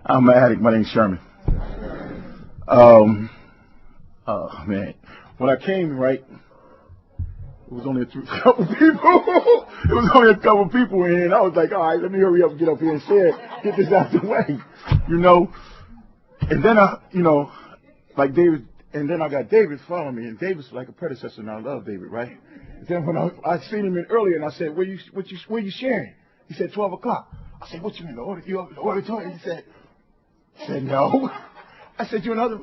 I'm an addict. My name's Sherman. Oh man, when I came, right, it was only a couple people. It was only a couple people in here, and I was like, all right, let me hurry up and get up here and share, get this out the way, you know. And then like David, and then I got David following me, and David's like a predecessor, and I love David, right? And then when I seen him in earlier, and I said, where you sharing? He said 12 o'clock. I said, what you in the auditorium? He said no. I said, you another?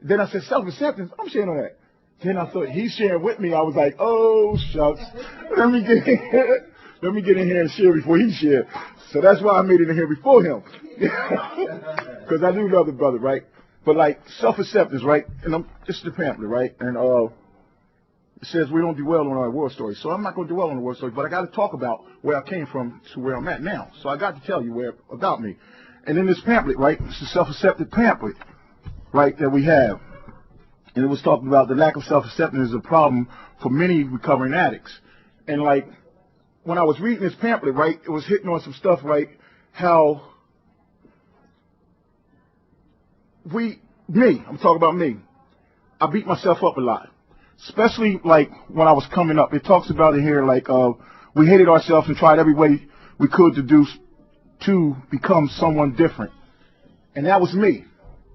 Then I said, self-acceptance. I'm sharing on that. Then I thought he's sharing with me. I was like, oh shucks, let me get in here and share before he shared. So that's why I made it in here before him, because I do love the brother, right? But like self-acceptance, right? And this is the pamphlet, right? And it says we don't dwell on our war story. So I'm not going to dwell on the war story, but I got to talk about where I came from to where I'm at now. So I got to tell you about me. And in this pamphlet, right, it's a self-acceptance pamphlet, right, that we have. And it was talking about the lack of self-acceptance is a problem for many recovering addicts. And like, when I was reading this pamphlet, right, it was hitting on some stuff, right, how I'm talking about me, I beat myself up a lot. Especially like when I was coming up. It talks about it here, like we hated ourselves and tried every way we could to become someone different. And that was me.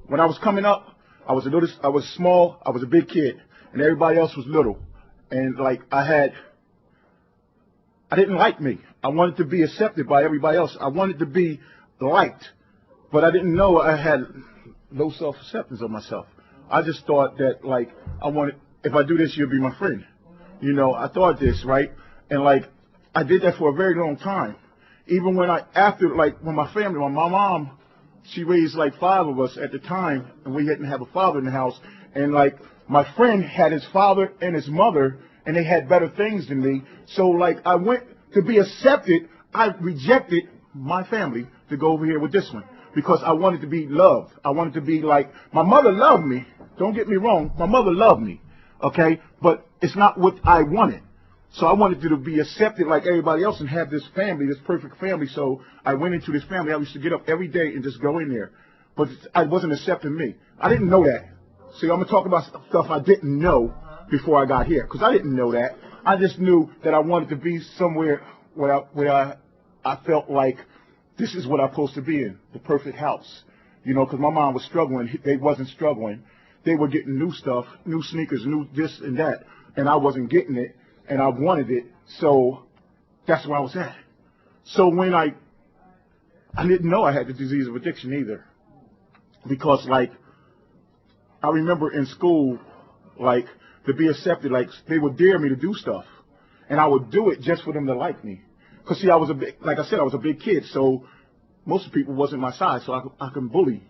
When I was coming up, I was small, I was a big kid, and everybody else was little. And like I didn't like me. I wanted to be accepted by everybody else. I wanted to be liked, but I didn't know I had low self-acceptance of myself. I just thought that like if I do this, you'll be my friend. You know, I thought this, right? And like I did that for a very long time. Even when when my family, my mom, she raised like 5 of us at the time, and we didn't have a father in the house. And like my friend had his father and his mother, and they had better things than me. So like I went to be accepted, I rejected my family to go over here with this one because I wanted to be loved. I wanted to be like, my mother loved me. Don't get me wrong, my mother loved me, okay? But it's not what I wanted. So I wanted to be accepted like everybody else and have this family, this perfect family. So I went into this family. I used to get up every day and just go in there. But I wasn't accepting me. I didn't know that. See, I'm going to talk about stuff I didn't know before I got here, because I didn't know that. I just knew that I wanted to be somewhere where I felt like this is what I'm supposed to be in, the perfect house. You know, because my mom was struggling. They wasn't struggling. They were getting new stuff, new sneakers, new this and that, and I wasn't getting it. And I wanted it, so that's where I was at. So when I didn't know I had the disease of addiction either, because like I remember in school, like to be accepted, like they would dare me to do stuff, and I would do it just for them to like me. Cause see, I was like I said, I was a big kid, so most of the people wasn't my size, so I can bully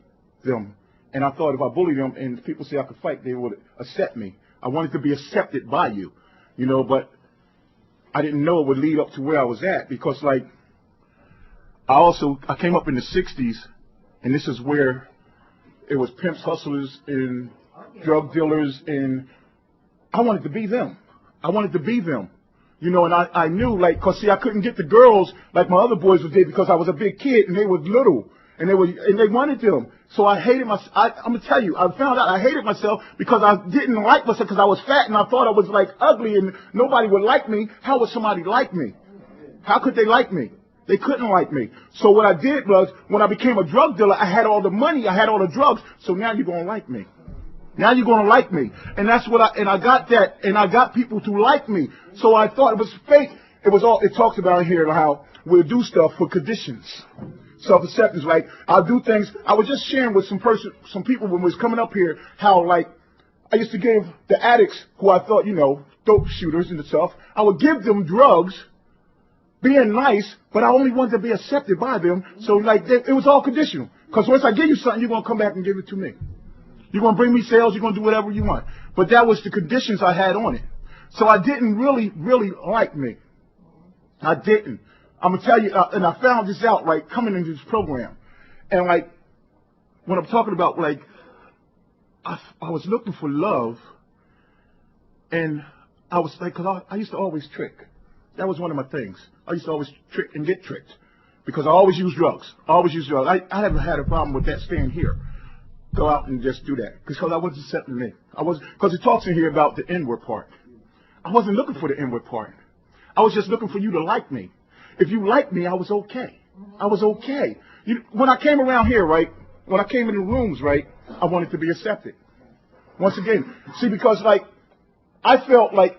them. And I thought if I bullied them and people say I could fight, they would accept me. I wanted to be accepted by you. You know, but I didn't know it would lead up to where I was at because, like, I came up in the 60s, and this is where it was pimps, hustlers, and drug dealers, and I wanted to be them. I wanted to be them. You know, and I knew, like, because, see, I couldn't get the girls like my other boys did because I was a big kid, and they were little, and they wanted them. So I hated myself. I'm going to tell you, I found out I hated myself because I didn't like myself because I was fat and I thought I was like ugly and nobody would like me. How would somebody like me? How could they like me? They couldn't like me. So what I did was when I became a drug dealer, I had all the money, I had all the drugs. So now you're going to like me. Now you're going to like me. And that's what I got that, and I got people to like me. So I thought it was fake. It talks about here how we'll do stuff for conditions. Self-acceptance, like I'll do things. I was just sharing with some people when we was coming up here how like I used to give the addicts who I thought, you know, dope shooters and stuff, I would give them drugs, being nice, but I only wanted to be accepted by them. So like it was all conditional. Because once I give you something, you're gonna come back and give it to me. You're gonna bring me sales. You're gonna do whatever you want. But that was the conditions I had on it. So I didn't really like me. I didn't. I'm going to tell you, and I found this out, right, coming into this program. And, like, when I'm talking about, like, I was looking for love, and I was like, because I used to always trick. That was one of my things. I used to always trick and get tricked. because I always use drugs. I haven't had a problem with that staying here. Go out and just do that because I wasn't accepting me. Because it talks in here about the inward part. I wasn't looking for the inward part. I was just looking for you to like me. If you liked me, I was okay. I was okay. When I came around here, right, when I came in the rooms, right, I wanted to be accepted. Once again, see, because, like, I felt like,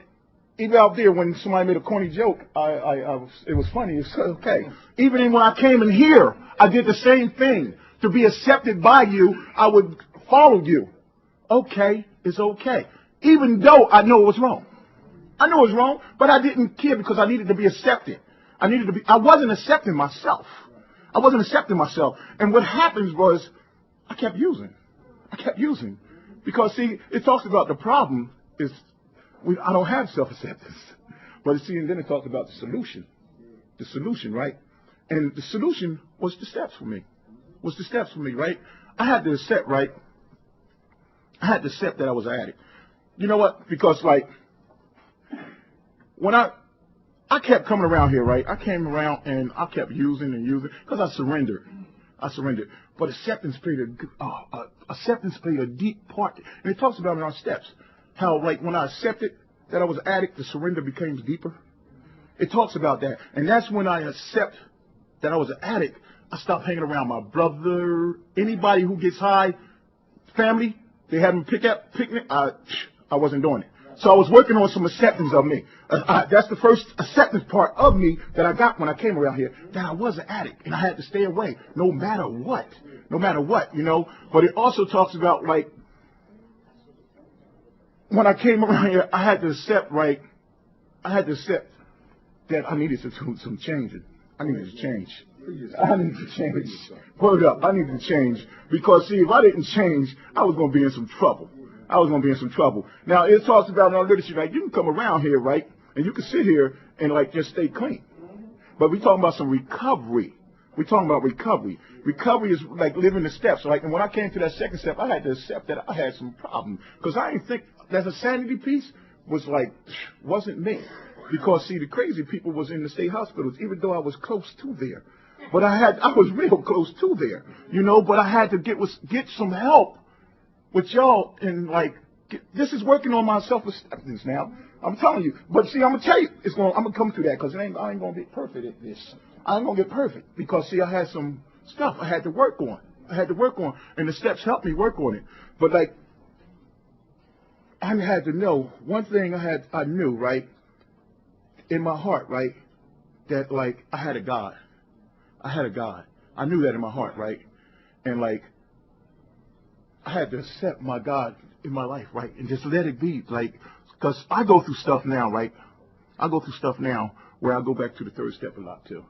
even out there when somebody made a corny joke, it was funny. It's okay. Even when I came in here, I did the same thing. To be accepted by you, I would follow you. Okay, it's okay. Even though I know it was wrong. I know it was wrong, but I didn't care because I needed to be accepted. I wasn't accepting myself. And what happens was, I kept using. Because, see, it talks about the problem is, I don't have self-acceptance. But, see, and then it talks about the solution. The solution, right? And the solution was the steps for me. Right? I had to accept, right? I had to accept that I was an addict. You know what? Because, like, when I kept coming around here, right? I came around and I kept using because I surrendered. But acceptance played a deep part. And it talks about in our steps how, like, when I accepted that I was an addict, the surrender became deeper. It talks about that. And that's when I accept that I was an addict. I stopped hanging around my brother, anybody who gets high, family, they having picnic. I wasn't doing it. So I was working on some acceptance of me. That's the first acceptance part of me that I got when I came around here, that I was an addict and I had to stay away no matter what, you know. But it also talks about, like, when I came around here, I had to accept that I needed some changing. I needed to change. Word up. I needed to change. Because, see, if I didn't change, I was going to be in some trouble. Now, it talks about in our literature, like, you can come around here, right, and you can sit here and, like, just stay clean. But we're talking about some recovery. Recovery is like living the steps. Like, and when I came to that second step, I had to accept that I had some problem. Because I didn't think that a sanity piece wasn't me. Because, see, the crazy people was in the state hospitals, even though I was close to there. But I was real close to there, you know, but I had to get some help with y'all, and, like, this is working on my self-esteem now. I'm telling you. But, see, I'm going to tell you, I'm going to come to that because I ain't going to get perfect at this. I ain't going to get perfect because, see, I had some stuff I had to work on. And the steps helped me work on it. But, like, I had to know, one thing I knew, right, in my heart, right, that, like, I had a God. I knew that in my heart, right? And, like, I had to accept my God in my life, right? And just let it be, like, because I go through stuff now, right? Where I go back to the third step a lot, too.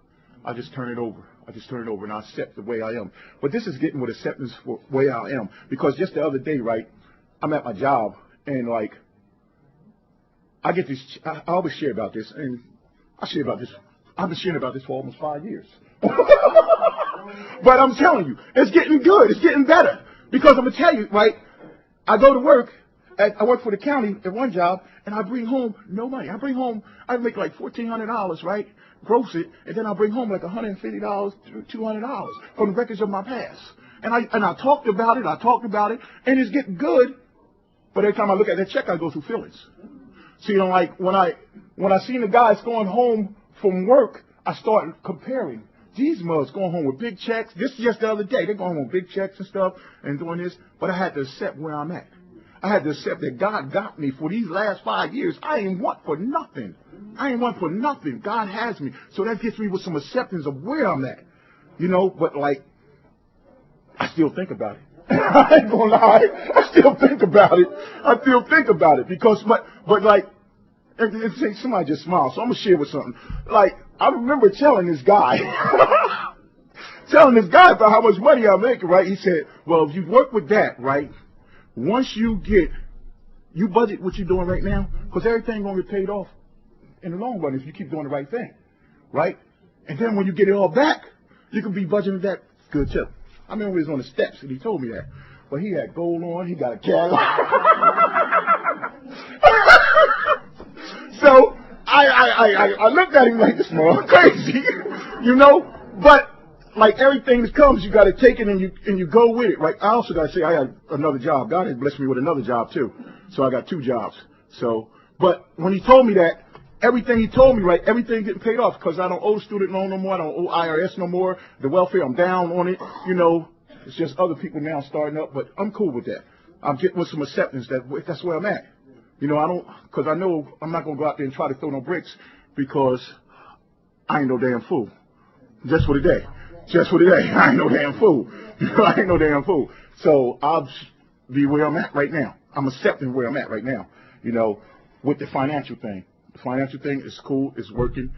I just turn it over. And I accept the way I am. But this is getting with acceptance for the way I am. Because just the other day, right, I'm at my job, and, like, I get this, I always share about this, and I've been sharing about this for almost 5 years. But I'm telling you, it's getting good. It's getting better. Because I'm going to tell you, right, I go to work. I work for the county at one job, and I bring home no money. I make like $1,400, right, gross it, and then I bring home like $150 to $200 from the records of my past. And I talked about it, and it's getting good. But every time I look at that check, I go through feelings. So, you know, like, when I seen the guys going home from work, I started comparing. These mugs going home with big checks. This is just the other day. They're going home with big checks and stuff and doing this. But I had to accept where I'm at. I had to accept that God got me for these last 5 years. I ain't want for nothing. God has me. So that gets me with some acceptance of where I'm at. You know, but, like, I still think about it. I ain't gonna lie. I still think about it. Because, but like, somebody just smiled. So I'm going to share with something. Like, I remember telling this guy about how much money I'm making, right? He said, well, if you work with that, right, once you budget what you're doing right now, because everything going to get paid off in the long run if you keep doing the right thing, right? And then when you get it all back, you can be budgeting that good too. I remember he was on the steps and he told me that. But he had gold on, he got a Cadillac. So I looked at him like, this man crazy, you know. But like everything that comes, you got to take it and you go with it, right? I also got to say I got another job. God has blessed me with another job too, so I got 2 jobs. So, but when he told me that, everything he told me, right, everything getting paid off because I don't owe student loan no more, I don't owe IRS no more. The welfare, I'm down on it. You know, it's just other people now starting up, but I'm cool with that. I'm getting with some acceptance that's where I'm at. You know, because I know I'm not gonna go out there and try to throw no bricks because I ain't no damn fool. Just for the day. Just for the day. I ain't no damn fool. I ain't no damn fool. So I'll be where I'm at right now. I'm accepting where I'm at right now. You know, with the financial thing. The financial thing is cool, it's working,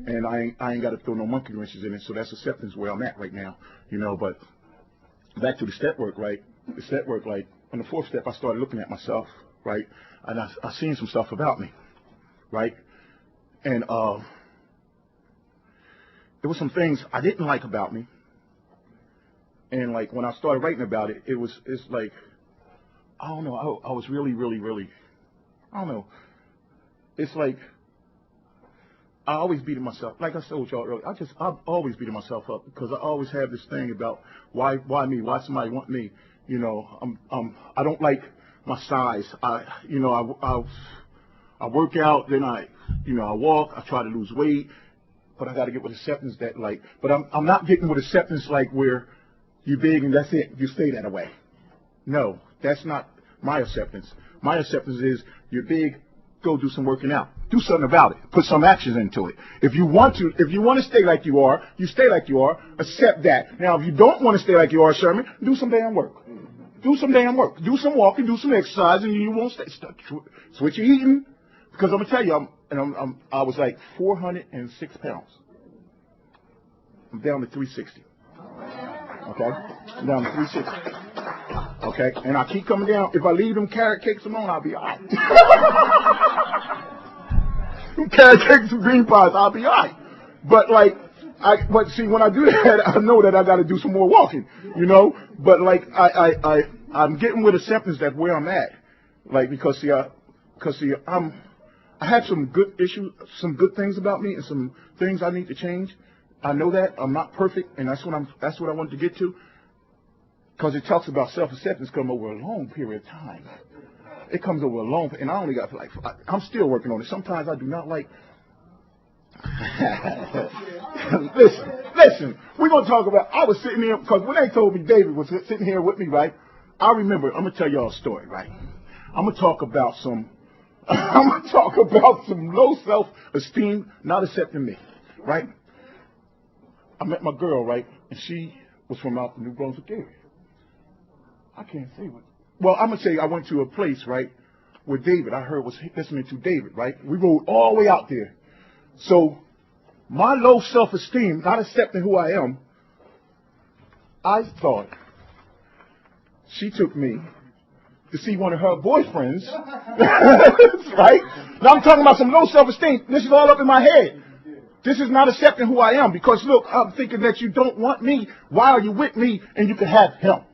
and I ain't got to throw no monkey wrenches in it. So that's acceptance where I'm at right now. You know, but back to the step work, right? The step work, like on the 4th step, I started looking at myself, right? And I seen some stuff about me, right? And there were some things I didn't like about me. And like when I started writing about it, it's like, I don't know, I was really, I don't know. It's like, I always beating myself. Like I told y'all earlier, I've always beating myself up because I always have this thing about why me? Why somebody want me? You know, I don't like my size. I work out, then I walk. I try to lose weight, but I got to get with acceptance that like. But I'm not getting with acceptance like where you big and that's it. You stay that way. No, that's not my acceptance. My acceptance is you're big. Go do some working out. Do something about it. Put some actions into it. If you want to stay like you are, you stay like you are. Accept that. Now, if you don't want to stay like you are, Sherman, do some damn work. Do some damn work. Do some walking. Do some exercise, and you won't stay. Switch your eating, because I'm gonna tell you, I was like 406 pounds. I'm down to 360. Okay, I'm down to 360. Okay, and I keep coming down. If I leave them carrot cakes alone, I'll be all right. Them carrot cakes and green pies, I'll be all right. But like, but see, when I do that, I know that I got to do some more walking, you know. But like, I'm getting with acceptance that where I'm at, like because I have some good issues, some good things about me, and some things I need to change. I know that I'm not perfect, and that's what I wanted to get to. Because it talks about self-acceptance come over a long period of time. It comes over a long, and I only got like, I'm still working on it. Sometimes I do not like. Listen. We're gonna talk about. I was sitting here because when they told me David was sitting here with me, right? I remember. I'm gonna tell y'all a story, right? I'm gonna talk about some low self-esteem, not accepting me, right? I met my girl, right, and she was from out the New Brunswick area. I can't say what. Well, I'm going to say I went to a place, right, where David, I heard was listening to David, right? We rode all the way out there. So my low self-esteem, not accepting who I am, I thought she took me to see one of her boyfriends, right? Now I'm talking about some low self-esteem. This is all up in my head. This is not accepting who I am because, look, I'm thinking that you don't want me. Why are you with me and you can have him?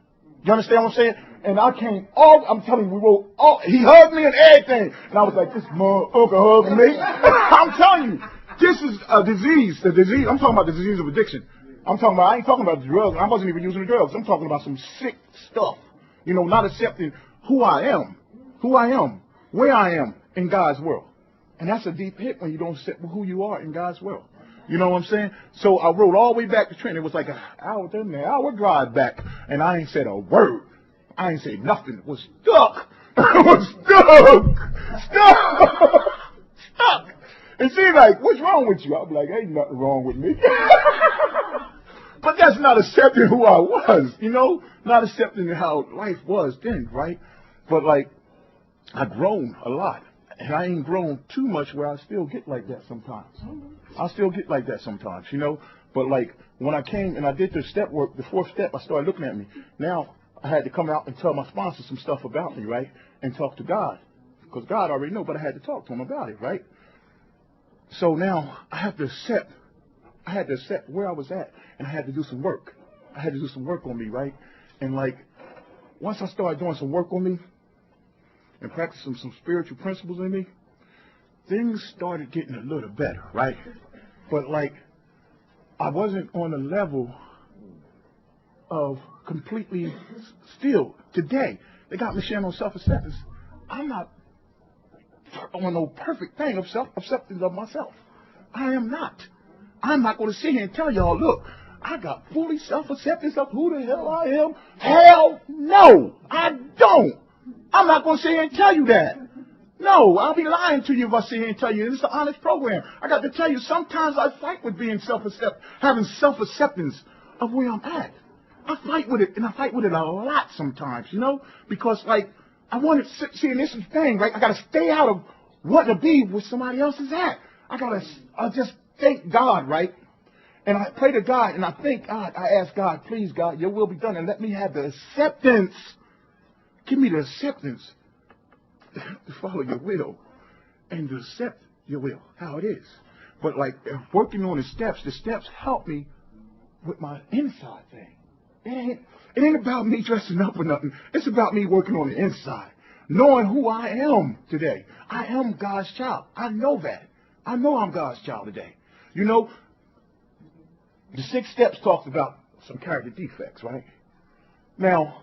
You understand what I'm saying? And I came I'm telling you, he hugged me and everything. And I was like, this motherfucker hugging me. I'm telling you, this is a disease. The disease, I'm talking about the disease of addiction. I ain't talking about the drugs. I wasn't even using the drugs. I'm talking about some sick stuff. You know, not accepting who I am, where I am in God's world. And that's a deep hit when you don't accept who you are in God's world. You know what I'm saying? So I rode all the way back to Trenton. It was like an hour drive back. And I ain't said a word. I ain't said nothing. It was stuck. I was stuck. And she's like, what's wrong with you? I'm like, ain't nothing wrong with me. But that's not accepting who I was, you know? Not accepting how life was then, right? But like, I've grown a lot. And I ain't grown too much where I still get like that sometimes. You know? But like, when I came and I did the step work, the 4th step, I started looking at me. Now, I had to come out and tell my sponsor some stuff about me, right? And talk to God. Because God already knew, but I had to talk to him about it, right? So now, I had to accept where I was at. And I had to do some work. I had to do some work on me, right? And like, once I started doing some work on me, and practicing some spiritual principles in me, things started getting a little better, right? But like, I wasn't on a level of completely still. Today, they got me sharing on self-acceptance. I'm not on no perfect thing of self-acceptance of myself. I am not. I'm not going to sit here and tell y'all, look, I got fully self-acceptance of who the hell I am. Hell no, I don't. I'm not going to sit here and tell you that. No, I'll be lying to you if I sit here and tell you. It's an honest program. I got to tell you, sometimes I fight with being having self-acceptance of where I'm at. I fight with it, and I fight with it a lot sometimes, you know, because, like, I want to see, and this is the thing, right? I got to stay out of wanting to be where somebody else is at. I just thank God, right? And I pray to God, and I thank God. I ask God, please, God, your will be done, and let me have the acceptance. Give me the acceptance to follow your will and to accept your will, how it is. But, like, working on the steps help me with my inside thing. It ain't about me dressing up or nothing. It's about me working on the inside, knowing who I am today. I am God's child. I know that. I know I'm God's child today. You know, the 6 steps talks about some character defects, right? Now,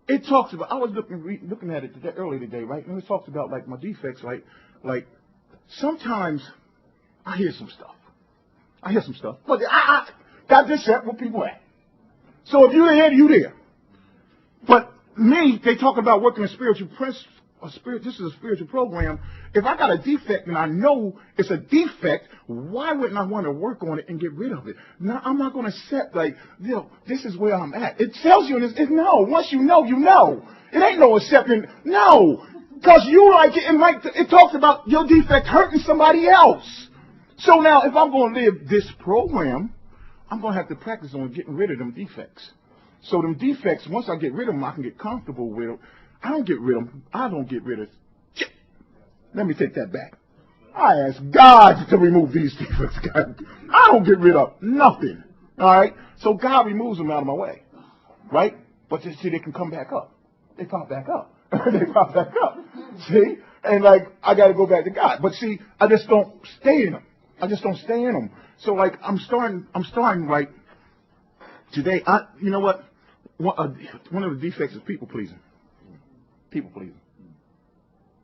it talks about, I was looking at it earlier today, right? And it talks about, like, my defects, right? Like, sometimes I hear some stuff. But I got this set where people at. So if you're here, you there. But me, they talk about working in spiritual principles. This is a spiritual program. If I got a defect and I know it's a defect, why wouldn't I want to work on it and get rid of it? Now, I'm not going to accept, like, you know, this is where I'm at. It tells you, no. Once you know, you know. It ain't no accepting, no. Because you like it, and like it talks about your defect hurting somebody else. So now, if I'm going to live this program, I'm going to have to practice on getting rid of them defects. So them defects, once I get rid of them, I can get comfortable with them. I don't get rid of shit. Let me take that back. I ask God to remove these defects. I don't get rid of nothing. All right? So God removes them out of my way. Right? But see, they can come back up. They pop back up. They pop back up. See? And, like, I got to go back to God. But see, I just don't stay in them. So, like, I'm starting right today. You know what? One of the defects is people pleasing.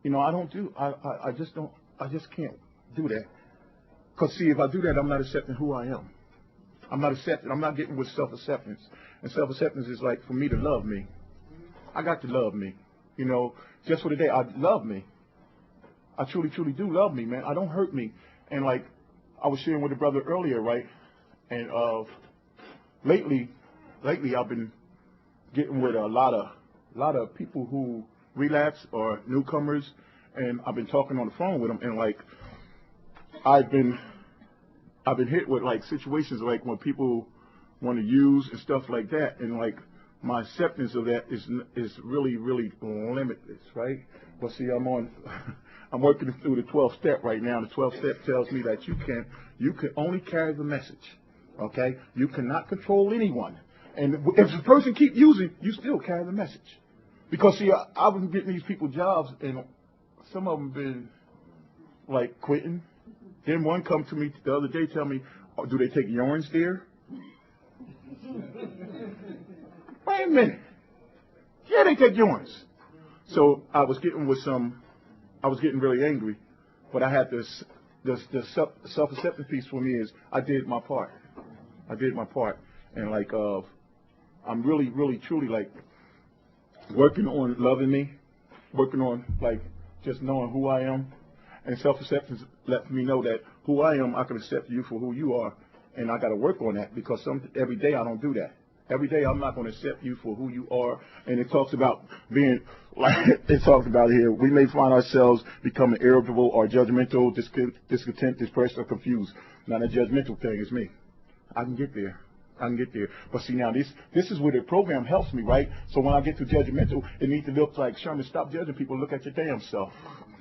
You know, I just can't do that. Because, see, if I do that, I'm not accepting who I am. I'm not getting with self-acceptance. And self-acceptance is like for me to love me. I got to love me. You know, just for today, I love me. I truly, truly do love me, man. I don't hurt me. And, like, I was sharing with a brother earlier, right? And lately I've been getting with a lot of people who relapse or newcomers, and I've been talking on the phone with them, and, like, I've been hit with, like, situations like when people want to use and stuff like that, and, like, my acceptance of that is really, really limitless, right? But see, I'm working through the 12th step right now. The 12th step tells me that you can only carry the message, okay? You cannot control anyone. And if the person keep using, you still carry the message. Because, see, I've been getting these people jobs, and some of them been, like, quitting. Then one come to me the other day, tell me, oh, do they take urines there? Wait a minute. Yeah, they take urines. So I was getting really angry, but I had this self-acceptance piece for me is I did my part. And, like, I'm really, really, truly, like, working on loving me, working on, like, just knowing who I am. And self-acceptance lets me know that who I am, I can accept you for who you are. And I got to work on that because every day I don't do that. Every day I'm not going to accept you for who you are. And it talks about being, like it talks about here, we may find ourselves becoming irritable or judgmental, discontent, depressed, or confused. Not a judgmental thing, it's me. I can get there. But see, now this is where the program helps me, right? So when I get to judgmental, it needs to look like, Sherman, stop judging people, look at your damn self.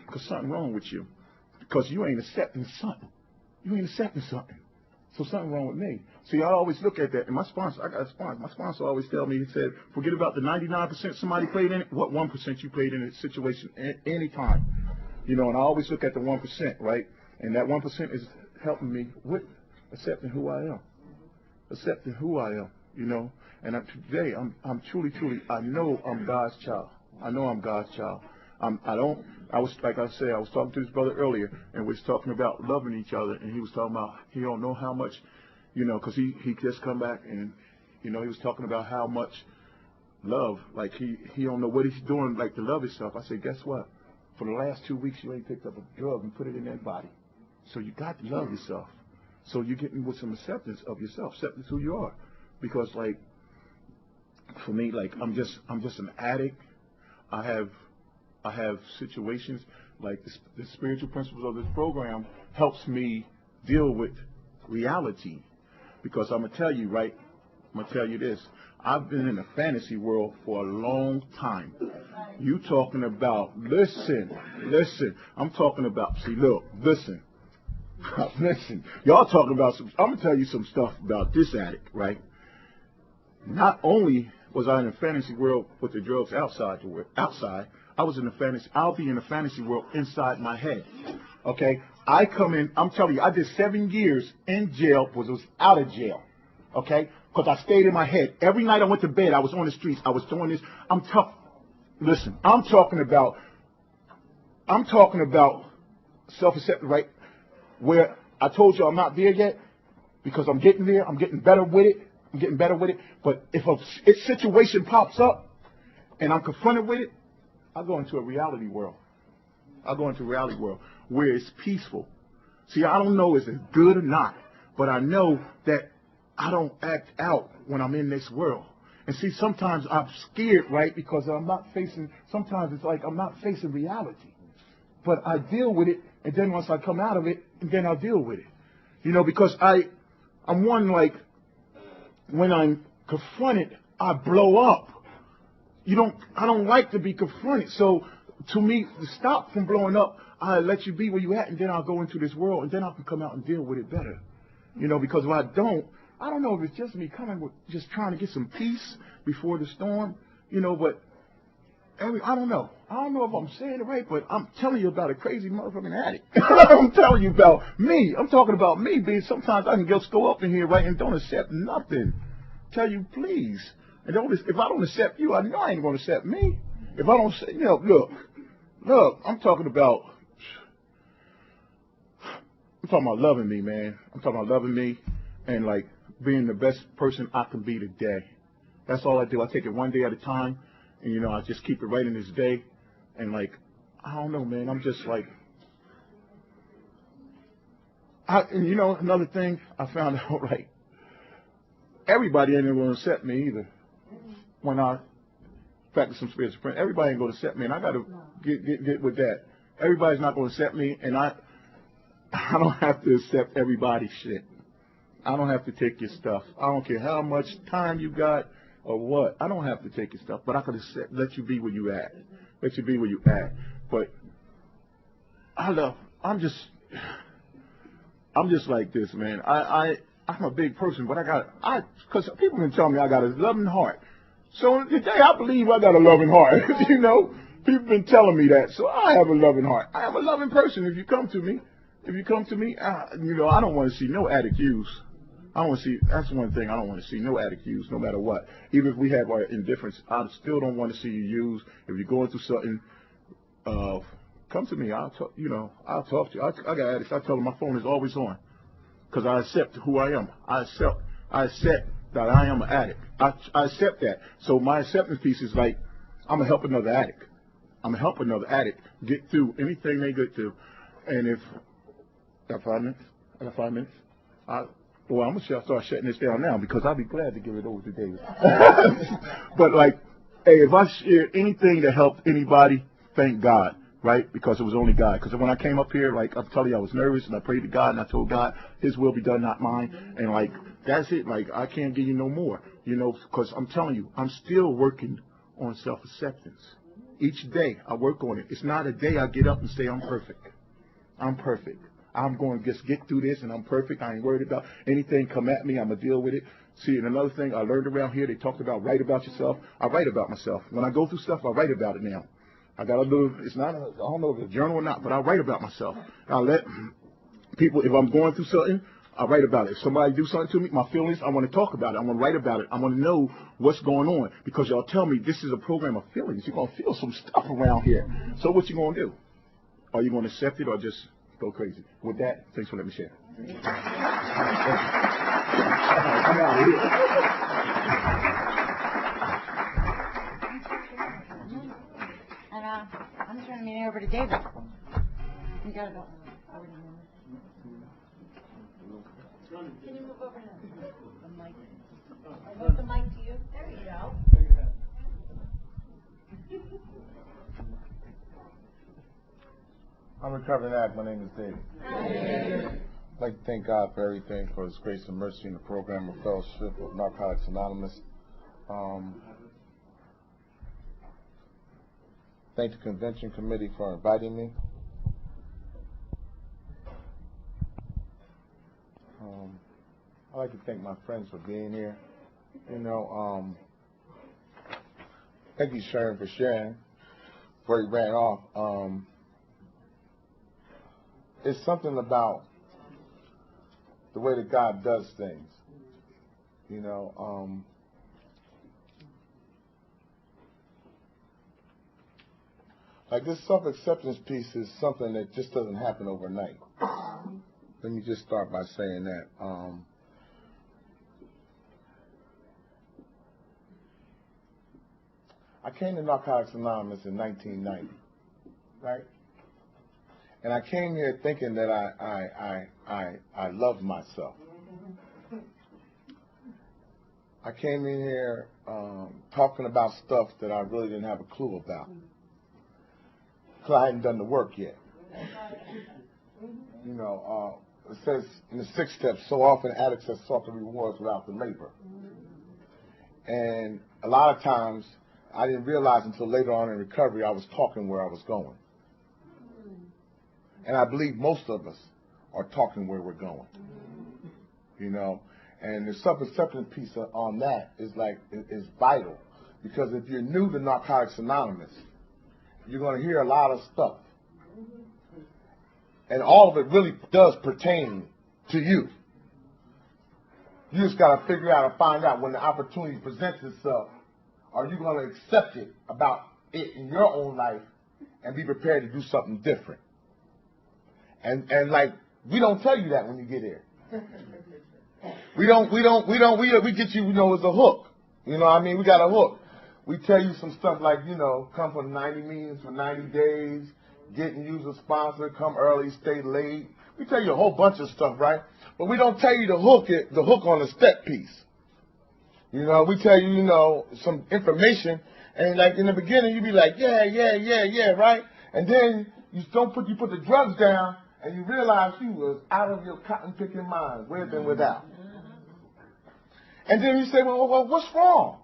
Because something wrong with you. Because you ain't accepting something. So something wrong with me. See, I always look at that. And I got a sponsor. My sponsor always tell me, he said, forget about the 99% somebody played in it. What 1% you played in a situation at any time. You know, and I always look at the 1%, right? And that 1% is helping me with accepting who I am. Accepting who I am, you know. And today, I'm truly, I know I'm God's child. I know I'm God's child. Like I said, I was talking to this brother earlier, and we was talking about loving each other, and he was talking about he don't know how much, you know, because he just come back, and, you know, he was talking about how much love, like he don't know what he's doing, like to love himself. I said, guess what? For the last 2 weeks, you ain't picked up a drug and put it in that body. So you got to love yourself. So you're getting with some acceptance of yourself, acceptance who you are. Because, like, for me, like, I'm just an addict. I have situations, like the spiritual principles of this program helps me deal with reality. Because I'm going to tell you, right, I'm going to tell you this. I've been in a fantasy world for a long time. You talking about, listen. I'm talking about, see, look, listen. Listen. Y'all talking about I'm going to tell you some stuff about this addict, right? Not only was I in a fantasy world with the drugs outside, I was in a fantasy, I'll be in a fantasy world inside my head. Okay? I come in, I'm telling you, I did 7 years in jail, was out of jail. Okay? Because I stayed in my head. Every night I went to bed, I was on the streets. I was doing this. I'm tough. Listen, I'm talking about self-acceptance, right? Where I told you I'm not there yet because I'm getting there. I'm getting better with it. But if a situation pops up and I'm confronted with it, I go into a reality world. Where it's peaceful. See, I don't know is it good or not, but I know that I don't act out when I'm in this world. And see, sometimes I'm scared, right, because sometimes it's like I'm not facing reality. But I deal with it, and then once I come out of it, and then I'll deal with it. You know, because I'm one, like, when I'm confronted, I blow up. I don't like to be confronted. So, to me, to stop from blowing up, I let you be where you at, and then I'll go into this world, and then I can come out and deal with it better. You know, because if I don't know if it's just me coming with just trying to get some peace before the storm, you know, but I don't know. I don't know if I'm saying it right, but I'm telling you about a crazy motherfucking addict. I'm telling you about me. I'm talking about me being sometimes I can just go up in here, right, and don't accept nothing. Tell you, please. And if I don't accept you, I know I ain't going to accept me. If I don't say, you know, look, I'm talking about loving me, man. I'm talking about loving me and, like, being the best person I can be today. That's all I do. I take it one day at a time, and, you know, I just keep it right in this day. And, like, I don't know, man. I'm just, like, and, you know, another thing I found out, right, everybody ain't going to accept me either. When I practice some spiritual practice, everybody ain't going to accept me, and I got to get with that. Everybody's not going to accept me, and I don't have to accept everybody's shit. I don't have to take your stuff. I don't care how much time you got or what. I don't have to take your stuff, but I can let you be where you at. Let you be where you at. But I'm just like this, man. I'm a big person, but because people been telling me I got a loving heart. So today I believe I got a loving heart. You know, people been telling me that. So I have a loving heart. I am a loving person. If you come to me, you know, I don't want to see no addict use. That's one thing I don't want to see, no addict use, no matter what. Even if we have our indifference, I still don't want to see you use. If you're going through something, come to me. I'll talk to you. I got addicts. I tell them my phone is always on because I accept who I am. I accept that I am an addict. I accept that. So my acceptance piece is like, I'm going to help another addict. I'm going to help another addict get through anything they get through. And if I got 5 minutes, well, I'm going to start shutting this down now because I'll be glad to give it over to David. But, like, hey, if I shared anything that helped anybody, thank God, right? Because it was only God. Because when I came up here, like, I'm telling you, I was nervous, and I prayed to God, and I told God, His will be done, not mine. And, like, that's it. Like, I can't give you no more, you know, because I'm telling you, I'm still working on self-acceptance. Each day I work on it. It's not a day I get up and say I'm perfect. I'm perfect. I'm going to just get through this, and I'm perfect. I ain't worried about anything come at me. I'm going to deal with it. See, and another thing I learned around here, they talked about write about yourself. I write about myself. When I go through stuff, I write about it now. I got a little, I don't know if it's a journal or not, but I write about myself. I let People, if I'm going through something, I write about it. If somebody do something to me, my feelings, I want to talk about it. I want to write about it. I want to know what's going on, because y'all tell me this is a program of feelings. You're going to feel some stuff around here. So what you going to do? Are you going to accept it or just go crazy? With that, thanks for letting me share. I'm out of here. And I'm turning the meeting over to David. You got it all. Can you move over to the mic? Move the mic to you. There you go. I'm a recovering addict. My name is David. I'd like to thank God for everything, for His grace and mercy in the program of fellowship of Narcotics Anonymous. Thank the convention committee for inviting me. I'd like to thank my friends for being here. Thank you, Sherman, for sharing before he ran off. It's something about the way that God does things. Like this self-acceptance piece is something that just doesn't happen overnight. Let me just start by saying that. I came to Narcotics Anonymous in 1990, right? And I came here thinking that I loved myself. I came in here talking about stuff that I really didn't have a clue about, because I hadn't done the work yet. It says in the 6 steps, so often addicts have sought the rewards without the labor. And a lot of times, I didn't realize until later on in recovery I was talking where I was going. And I believe most of us are talking where we're going. And the self-acceptance piece on that is vital, because if you're new to Narcotics Anonymous, you're going to hear a lot of stuff. And all of it really does pertain to you. You just got to figure out and find out when the opportunity presents itself, are you going to accept it about it in your own life and be prepared to do something different? And we don't tell you that when you get here. We get you, as a hook. We got a hook. We tell you some stuff like, come for 90 meetings for 90 days, getting you as a sponsor, come early, stay late. We tell you a whole bunch of stuff, right? But we don't tell you the hook on the step piece. We tell you, some information, and in the beginning you be like, yeah, right? And then you put the drugs down, and you realize you was out of your cotton picking mind, with and without. And then you say, well, what's wrong?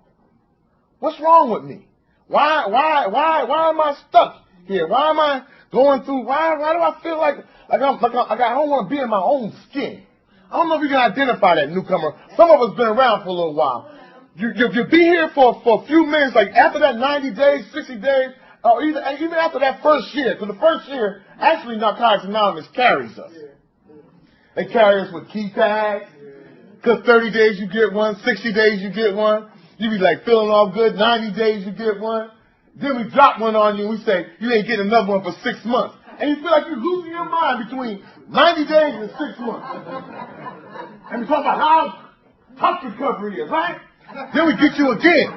What's wrong with me? Why am I stuck here? Why am I going through? Why do I feel like I don't want to be in my own skin? I don't know if you can identify that, newcomer. Some of us been around for a little while. You be here for a few minutes, after that 90 days, 60 days, or even after that first year. Because the first year, actually, Narcotics Anonymous carries us. They carry us with key tags. Because 30 days you get one, 60 days you get one. You be feeling all good. 90 days you get one. Then we drop one on you and we say, you ain't getting another one for 6 months. And you feel like you're losing your mind between 90 days and 6 months. And we talk about how tough recovery is, right? Then we get you again.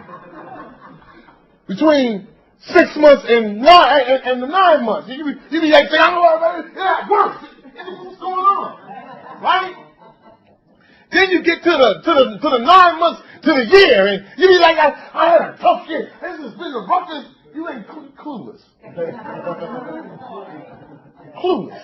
Between 6 months and the 9 months. You be saying, I don't know, yeah, it works. What's going on? Right? Then you get to the 9 months to the year, and you be like, I had a tough year. This has been the roughest. You ain't clueless. Clueless.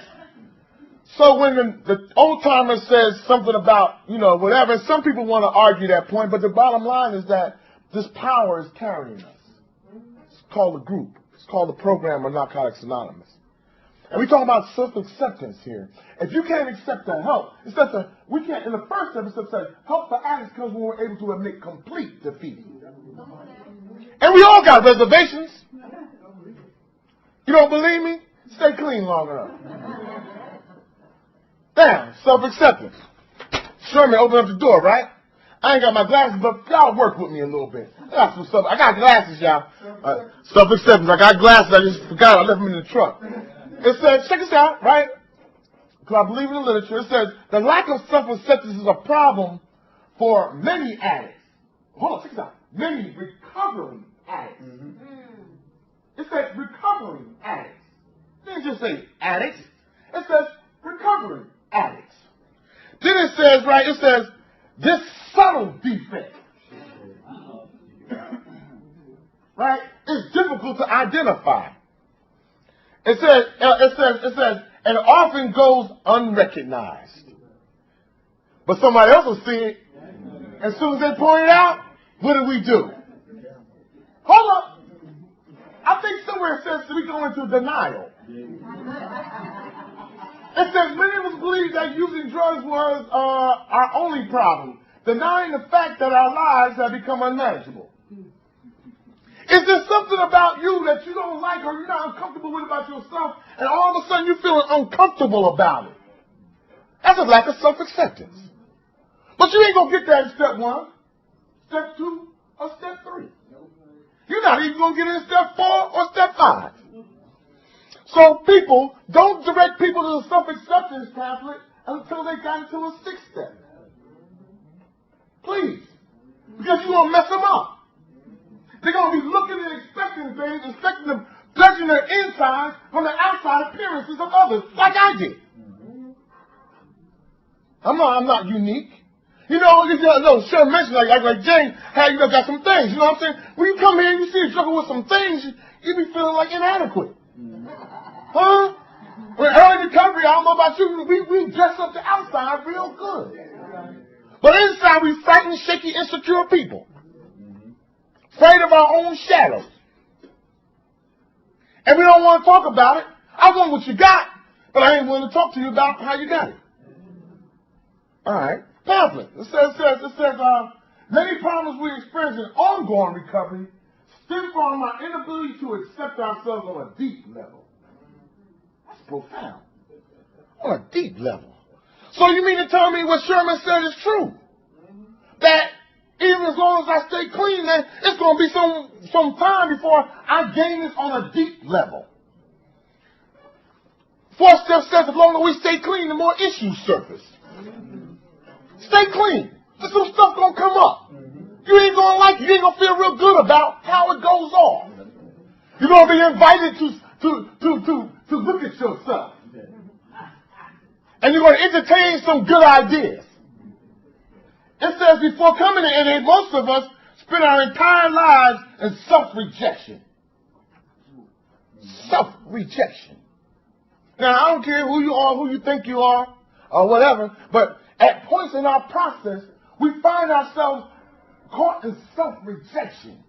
So when the old timer says something about, whatever, some people want to argue that point, but the bottom line is that this power is carrying us. It's called a group. It's called the program of Narcotics Anonymous. And we talk about self-acceptance here. If you can't accept the help, we can't, in the first episode, say, help for addicts comes when we're able to admit complete defeat. And we all got reservations. You don't believe me? Stay clean long enough. Now, self-acceptance. Sherman opened up the door, right? I ain't got my glasses, but y'all work with me a little bit. I got glasses, y'all. Self-acceptance. I got glasses. I just forgot. I left them in the truck. It says, check this out, right? Because I believe in the literature. It says, the lack of self-acceptance is a problem for many addicts. Hold on, check this out. Many recovering addicts. It says recovering addicts. It didn't just say addicts. It says recovering addicts. Then it says, right, it says, this subtle defect, right, is difficult to identify. It says, and often goes unrecognized. But somebody else will see it. As soon as they point it out, what do? Hold up. I think somewhere it says we go into denial. It says many of us believe that using drugs was our only problem, denying the fact that our lives have become unmanageable. Is there something about you that you don't like or you're not uncomfortable with about yourself, and all of a sudden you're feeling uncomfortable about it? That's a lack of self-acceptance. But you ain't going to get that in step 1, step 2, or step 3. You're not even going to get it in step 4 or step 5. So people, don't direct people to the self-acceptance pamphlet until they got into a 6th step. Please. Because you're going to mess them up. They're going to be looking and expecting things, expecting them, judging their insides from the outside appearances of others, like I did. I'm not unique. You know, Sherman mentioned like James had, got some things. You know what I'm saying? When you come here and you see you struggle with some things, you be feeling like inadequate. Huh? When early recovery, I don't know about you, we dress up the outside real good. But inside we frightened, shaky, insecure people. Afraid of our own shadows. And we don't want to talk about it. I want what you got, but I ain't willing to talk to you about how you got it. All right. Pamphlet. It says, many problems we experience in ongoing recovery stem from our inability to accept ourselves on a deep level. That's profound. On a deep level. So you mean to tell me what Sherman said is true? That even as long as I stay clean, then it's going to be some time before I gain this on a deep level. 4th step says, the longer we stay clean, the more issues surface. Stay clean. There's some stuff going to come up. You ain't going to like it. You ain't going to feel real good about how it goes off. You're going to be invited to look at yourself. And you're going to entertain some good ideas. It says before coming to NA, most of us spend our entire lives in self-rejection. Self-rejection. Now, I don't care who you are, who you think you are, or whatever, but at points in our process, we find ourselves caught in self-rejection.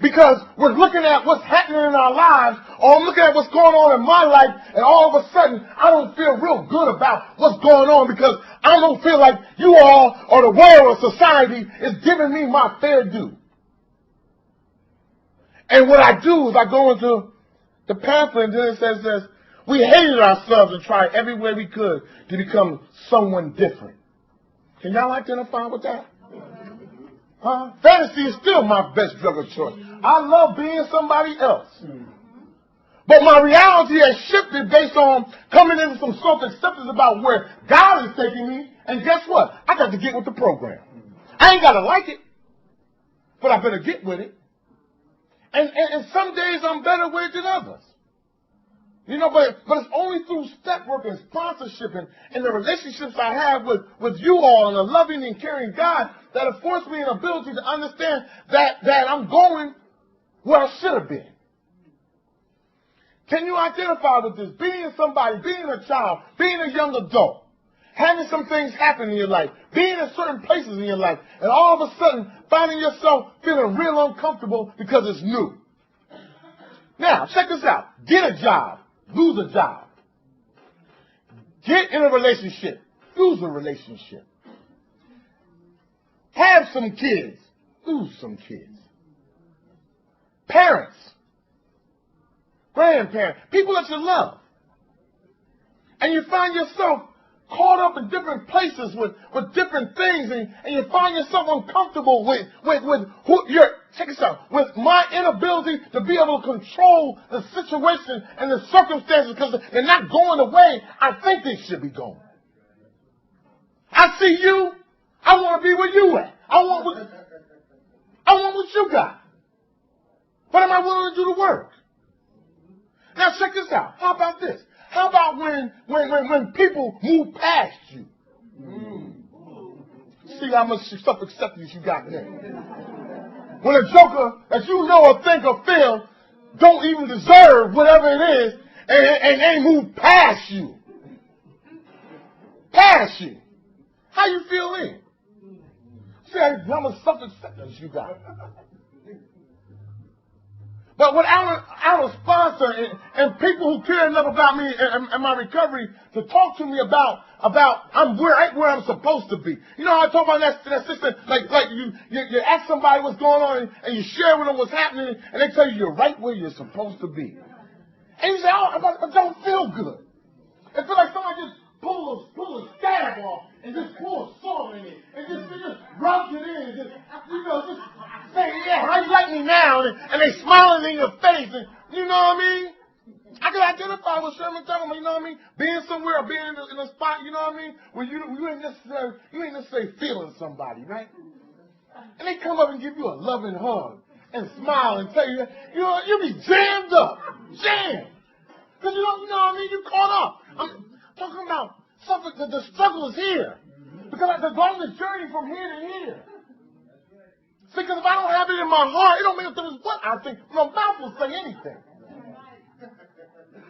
Because we're looking at what's happening in our lives, or I'm looking at what's going on in my life, and all of a sudden, I don't feel real good about what's going on because I don't feel like you all, or the world, or society is giving me my fair due. And what I do is I go into the pamphlet, and then it says, we hated ourselves and tried every way we could to become someone different. Can y'all identify with that? Huh? Fantasy is still my best drug of choice. I love being somebody else. But my reality has shifted based on coming into some self-acceptance about where God is taking me. And guess what? I got to get with the program. I ain't got to like it, but I better get with it. And some days I'm better with it than others. You know, but it's only through step work and sponsorship and the relationships I have with you all and a loving and caring God that affords me an ability to understand that I'm going where I should have been. Can you identify with this? Being somebody, being a child, being a young adult, having some things happen in your life, being in certain places in your life, and all of a sudden finding yourself feeling real uncomfortable because it's new. Now, check this out. Get a job. Lose a job. Get in a relationship. Lose a relationship. Have some kids. Lose some kids. Parents. Grandparents. People that you love. And you find yourself caught up in different places with different things, and you find yourself uncomfortable with who you're, check this out, with my inability to be able to control the situation and the circumstances because they're not going the way I think they should be going. I see you, I want to be where you at. I want what you got. But am I willing to do the work? Now check this out. How about this? How about when people move past you? See how much self-acceptance you got there. When a joker that you know or think or feel don't even deserve whatever it is, and they move past you. Past you. How you feel then? See how much self-acceptance you got. But without a sponsor and people who care enough about me and my recovery to talk to me about I'm where I'm supposed to be. You know how I talk about that system? Like you ask somebody what's going on and you share with them what's happening and they tell you you're right where you're supposed to be. And you say, oh, I don't feel good. It feels like somebody just pull a scab off and just pour a salt in it and just rubs it in and just say, yeah, how you like me now? And they smiling in your face and you know what I mean? I can identify with Sherman talking about, you know what I mean? Being somewhere or being in a spot, you know what I mean? Where you ain't necessarily feeling somebody, right? And they come up and give you a loving hug and smile and tell you, you be jammed up. Jammed. Because you know what I mean? You caught up. I'm talking about something, the struggle is here. Because there's long the journey from here to here. See, because if I don't have it in my heart, it don't make a difference what I think. My mouth will say anything.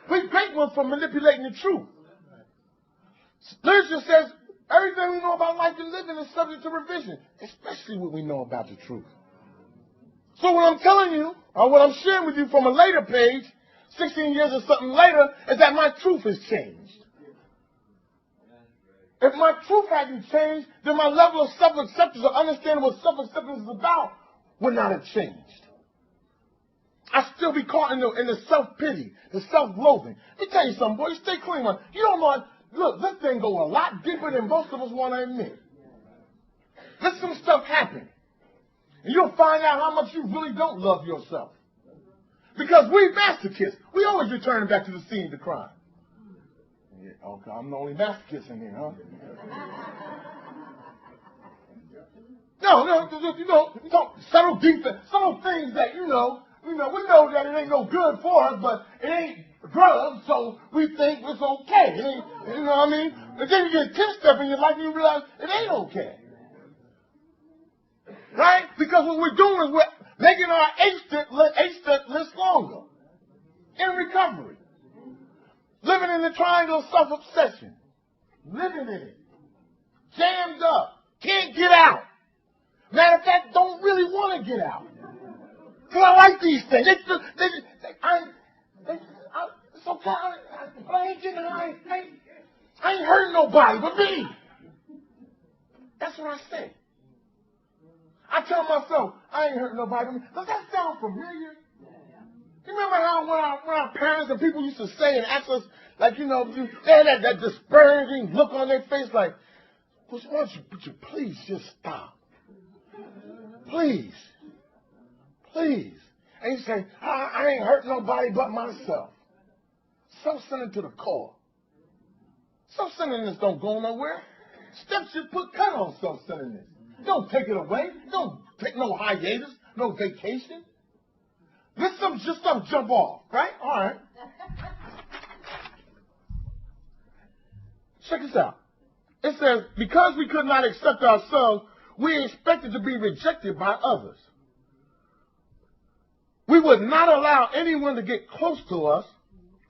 We great ones for manipulating the truth. Literature says everything we know about life and living is subject to revision, especially what we know about the truth. So what I'm telling you, or what I'm sharing with you from a later page, 16 years or something later, is that my truth has changed. If my truth hadn't changed, then my level of self-acceptance or understanding what self-acceptance is about would not have changed. I'd still be caught in the self-pity, the self-loathing. Let me tell you something, boy. Stay clean, man. You don't know. Look, this thing go a lot deeper than most of us want to admit. Let some stuff happen. And you'll find out how much you really don't love yourself. Because we masochists, we always return back to the scene of the crime. Yeah, okay, I'm the only masochist in here, huh? No, subtle defects, subtle things that, we know that it ain't no good for us, but it ain't drugs, so we think it's okay. It ain't, you know what I mean? And then you get 10 step in your life and you realize it ain't okay. Right? Because what we're doing is we're making our 8-step list longer. In recovery. Living in the triangle of self-obsession. Living in it. Jammed up. Can't get out. Matter of fact, don't really want to get out. Because I like these things. It's okay. I ain't getting high. I ain't hurting nobody but me. That's what I say. I tell myself, I ain't hurting nobody but me. Does that sound familiar? You remember how when our parents and people used to say and ask us, like, they had that despairing look on their face like, would you please just stop? Please. Please. And you say, I ain't hurt nobody but myself. Self-centered to the core. Self-centeredness don't go nowhere. Steps should put cut on self-centeredness. Don't take it away. Don't take no hiatus, no vacation. Let some jump off, right? All right. Check this out. It says, because we could not accept ourselves, we expected to be rejected by others. We would not allow anyone to get close to us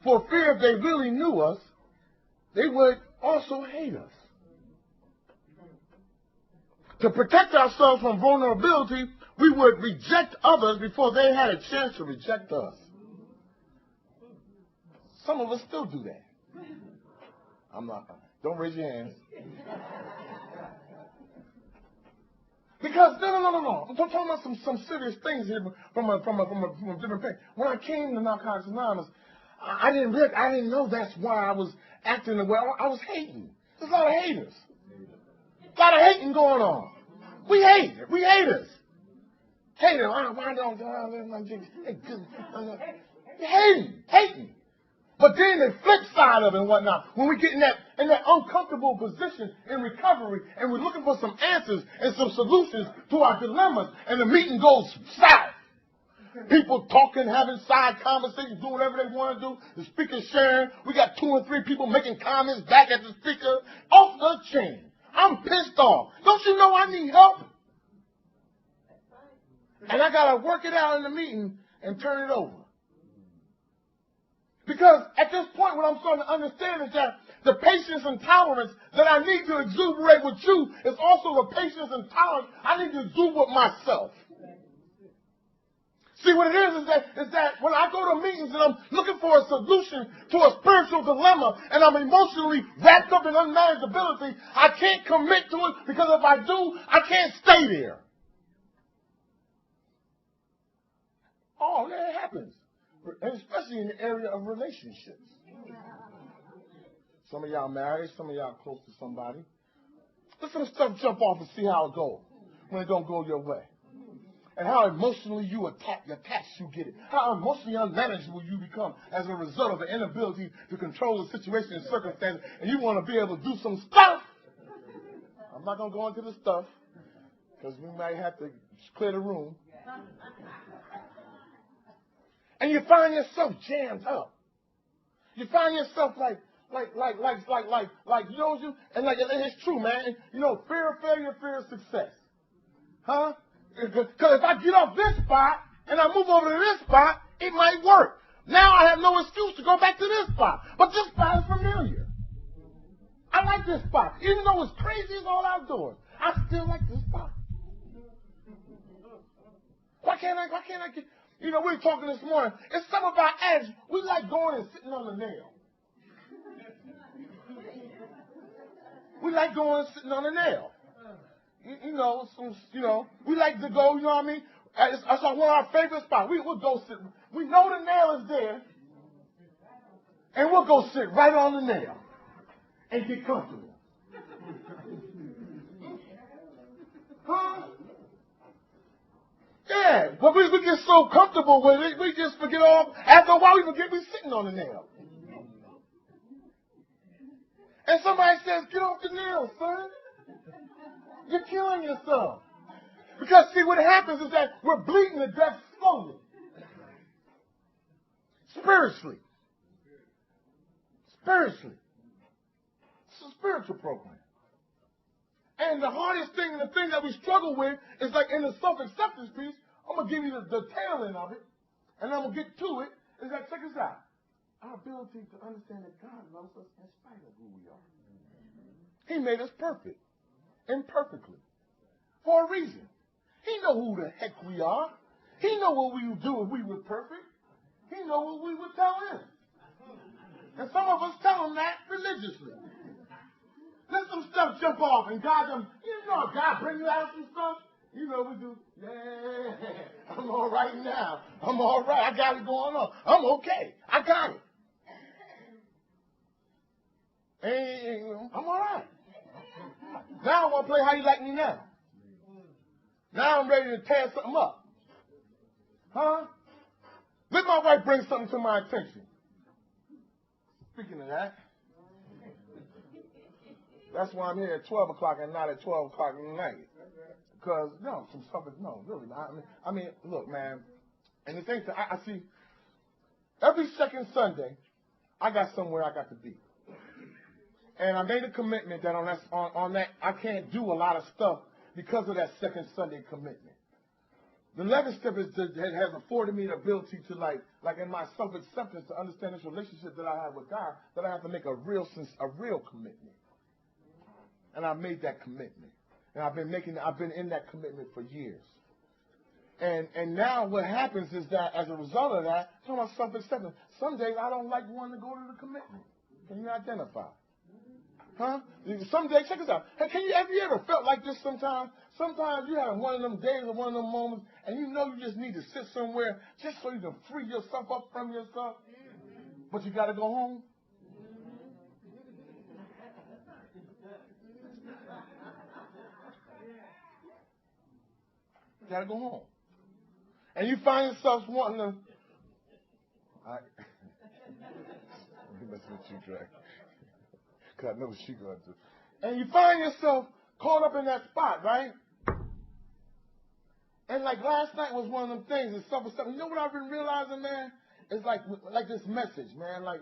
for fear if they really knew us, they would also hate us. To protect ourselves from vulnerability, we would reject others before they had a chance to reject us. Some of us still do that. I'm not. Don't raise your hands. Because no. I'm talking about some serious things here from a different place. When I came to Narcotics Anonymous, I didn't know that's why I was acting the way I was hating. There's a lot of haters. A lot of hating going on. We hate. We haters. Hating. Why don't hating. But then the flip side of it and whatnot, when we get in that uncomfortable position in recovery and we're looking for some answers and some solutions to our dilemmas, and the meeting goes south. People talking, having side conversations, doing whatever they want to do. The speaker's sharing. We got 2 or 3 people making comments back at the speaker. Off the chain. I'm pissed off. Don't you know I need help? And I got to work it out in the meeting and turn it over. Because at this point, what I'm starting to understand is that the patience and tolerance that I need to exuberate with you is also the patience and tolerance I need to exude with myself. See, what it is that when I go to meetings and I'm looking for a solution to a spiritual dilemma and I'm emotionally wrapped up in unmanageability, I can't commit to it because if I do, I can't stay there. Oh, yeah, it happens. And especially in the area of relationships. Some of y'all married, some of y'all close to somebody. Let some stuff jump off and see how it goes when it don't go your way. And how emotionally you attached you get it. How emotionally unmanageable you become as a result of the inability to control the situation and circumstances. And you want to be able to do some stuff. I'm not going to go into the stuff because we might have to clear the room. And you find yourself jammed up. You find yourself like, you know, and it's true, man. You know, fear of failure, fear of success. Huh? Because if I get off this spot and I move over to this spot, it might work. Now I have no excuse to go back to this spot. But this spot is familiar. I like this spot. Even though it's crazy as all outdoors, I still like this spot. Why can't I get... You know, we were talking this morning. It's some of our ads. We like going and sitting on the nail. We like going and sitting on the nail. You know, we like to go, you know what I mean? That's one of our favorite spots. We'll go sit. We know the nail is there. And we'll go sit right on the nail and get comfortable. Huh? Yeah, but we get so comfortable with it, we just forget all. After a while, we forget we're sitting on the nail. And somebody says, get off the nail, son. You're killing yourself. Because, see, what happens is that we're bleeding to death slowly. Spiritually. It's a spiritual program. And the hardest thing, the thing that we struggle with is like in the self-acceptance piece, I'm going to give you the tail end of it, and I'm going to get to it, is that, check this out. Our ability to understand that God loves us in spite of who we are. He made us perfect, imperfectly, for a reason. He know who the heck we are. He know what we would do if we were perfect. He know what we would tell him. And some of us tell him that religiously. Let some stuff jump off, and God, you know, God bring you out some stuff. You know, we do, yeah, I'm all right now. I'm all right. I got it going on. I'm okay. I got it. And I'm all right. Now I want to play How You Like Me Now. Now I'm ready to tear something up. Huh? Let my wife bring something to my attention. Speaking of that, that's why I'm here at 12 o'clock and not at 12 o'clock in the night. Because, no, some stuff is, no, really not. I mean, look, man, and the thing, I see, every second Sunday, I got somewhere I got to be. And I made a commitment that on that, I can't do a lot of stuff because of that second Sunday commitment. The 11th step has afforded me the ability to, like in my self-acceptance, to understand this relationship that I have with God, that I have to make a real commitment. And I made that commitment. And I've been in that commitment for years. And now what happens is that as a result of that, talking about self-acceptance, some days I don't like wanting to go to the commitment. Can you identify? Huh? Some days, check this out. Hey, have you ever felt like this sometimes? Sometimes you have one of them days or one of them moments, and you know you just need to sit somewhere just so you can free yourself up from yourself. But you got to go home. gotta go home. And you find yourself wanting to, let me mess with you, Dre. Because I know what she's going to do. And you find yourself caught up in that spot, right? And like last night was one of them things, it's self-esteem. You know what I've been realizing, man? It's like this message, man. Like,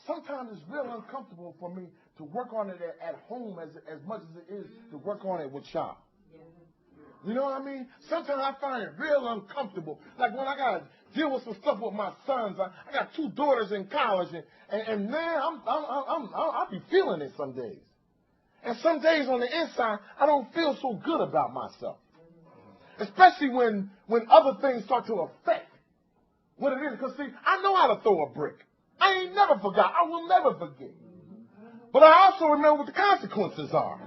sometimes it's real uncomfortable for me to work on it at home as much as it is to work on it with y'all. You know what I mean? Sometimes I find it real uncomfortable. Like when I got to deal with some stuff with my sons. I got 2 daughters in college, and man, I be feeling it some days. And some days on the inside, I don't feel so good about myself. Especially when other things start to affect what it is. Because, see, I know how to throw a brick. I ain't never forgot. I will never forget. But I also remember what the consequences are.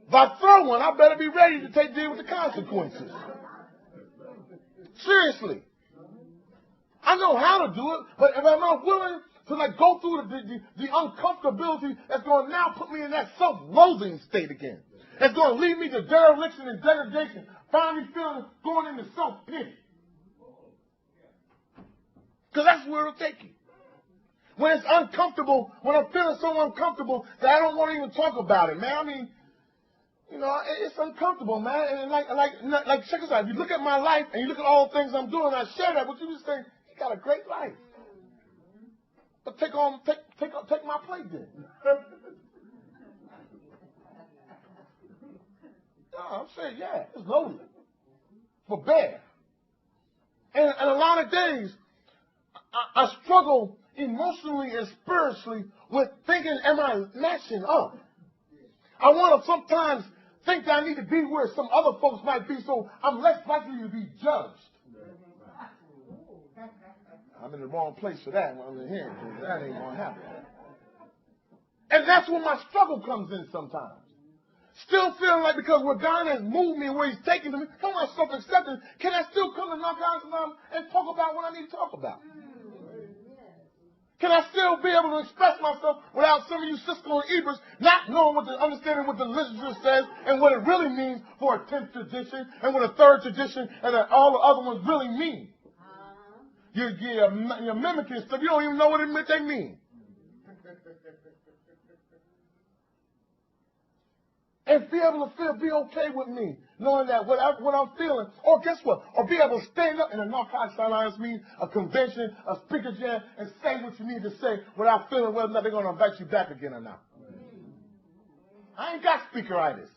If I throw one, I better be ready to deal with the consequences. Seriously. I know how to do it, but if I'm not willing to go through the uncomfortability that's going to now put me in that self-loathing state again. It's going to lead me to dereliction and degradation. Finally going into self-pity. Because that's where it'll take you. When it's uncomfortable, when I'm feeling so uncomfortable that I don't want to even talk about it, man. I mean, you know, it's uncomfortable, man. And check this out. If you look at my life and you look at all the things I'm doing, I share that with you, just think, you got a great life. But take my plate then. No, I'm saying, yeah, it's loaded for bear. And a lot of days, I struggle emotionally and spiritually with thinking, am I matching up? I want to sometimes think that I need to be where some other folks might be, so I'm less likely to be judged. I'm in the wrong place for that one in here, because that ain't going to happen. And that's where my struggle comes in sometimes. Still feeling like because where God has moved me and where He's taken me, come on, self-acceptance, can I still come to Narcotics Anonymous and talk about what I need to talk about? Can I still be able to express myself without some of you Cisco and Ebers not knowing understanding what the literature says and what it really means for a 10th tradition and what a 3rd tradition and all the other ones really mean? You're mimicking stuff. You don't even know what they mean. And be able to be okay with me, knowing that what I'm feeling, or guess what? Or be able to stand up in a Narcotics Anonymous meeting, a convention, a speaker jam, and say what you need to say without feeling whether or not they're going to invite you back again or not. I ain't got speakeritis.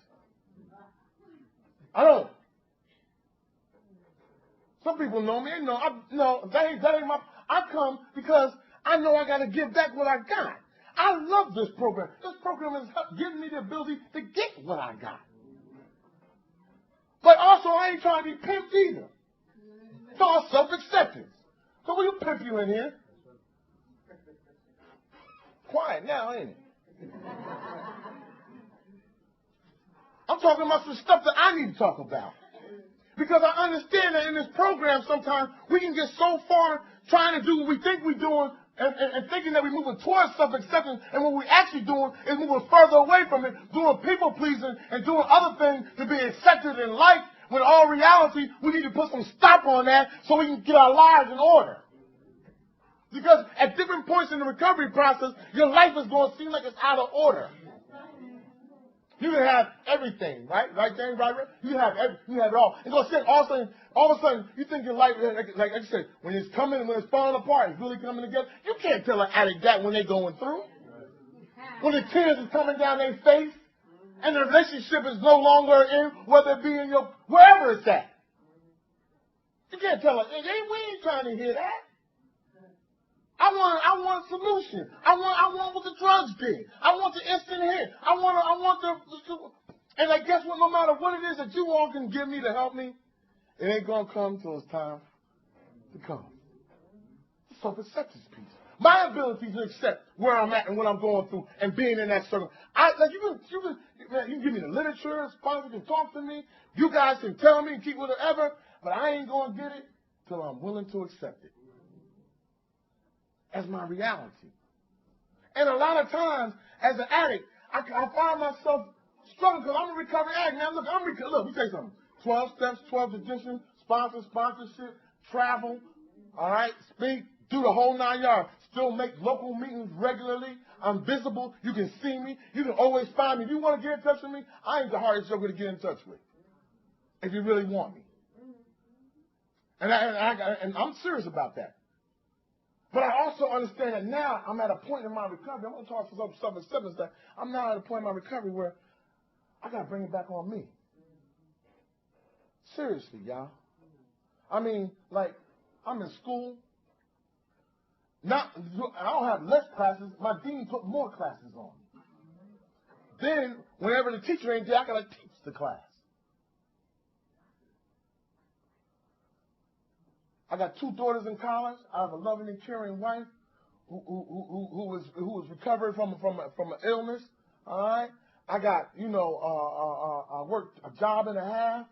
I don't. Some people know me. They know. That ain't my. I come because I know I got to give back what I got. I love this program. This program has given me the ability to get what I got. But also, I ain't trying to be pimped either. It's all self-acceptance. So will you pimp you in here? Quiet now, ain't it? I'm talking about some stuff that I need to talk about. Because I understand that in this program sometimes we can get so far trying to do what we think we're doing and thinking that we're moving towards self-acceptance, and what we're actually doing is moving further away from it, doing people-pleasing and doing other things to be accepted in life, when in all reality, we need to put some stop on that so we can get our lives in order. Because at different points in the recovery process, your life is going to seem like it's out of order. You can have everything, right? Right, James? Right? You can have it all. It's going to sit all of a sudden, you think your life, like I said, when it's coming, when it's falling apart, it's really coming together. You can't tell an addict that when they're going through. When the tears is coming down their face, and the relationship is no longer in, whether it be in your, wherever it's at. You can't tell it. We ain't trying to hear that. I want a solution. I want what the drugs did. I want the instant hit. I want the and I guess what, no matter what it is that you all can give me to help me, it ain't gonna come till it's time to come. The self-acceptance piece. My ability to accept where I'm at and what I'm going through and being in that circle. You can give me the literature, sponsors can talk to me, you guys can tell me and keep whatever, but I ain't gonna get it till I'm willing to accept it as my reality. And a lot of times, as an addict, I find myself struggling because I'm a recovery addict. Now, look, look, let me tell you something. 12 steps, 12 traditions, sponsorship, travel, all right, speak, do the whole 9 yards. Still make local meetings regularly. I'm visible. You can see me. You can always find me. If you want to get in touch with me, I ain't the hardest joker to get in touch with. If you really want me. And I'm serious about that. But I also understand that now I'm at a point in my recovery. I'm going to talk about self-acceptance. That I'm now at a point in my recovery where I got to bring it back on me. Seriously, y'all. I mean, like, I'm in school. Now, I don't have less classes. My dean put more classes on me. Then, whenever the teacher ain't there, I got to teach the class. I got 2 daughters in college. I have a loving and caring wife who was recovering from an illness. All right. I got, I worked a job and a half.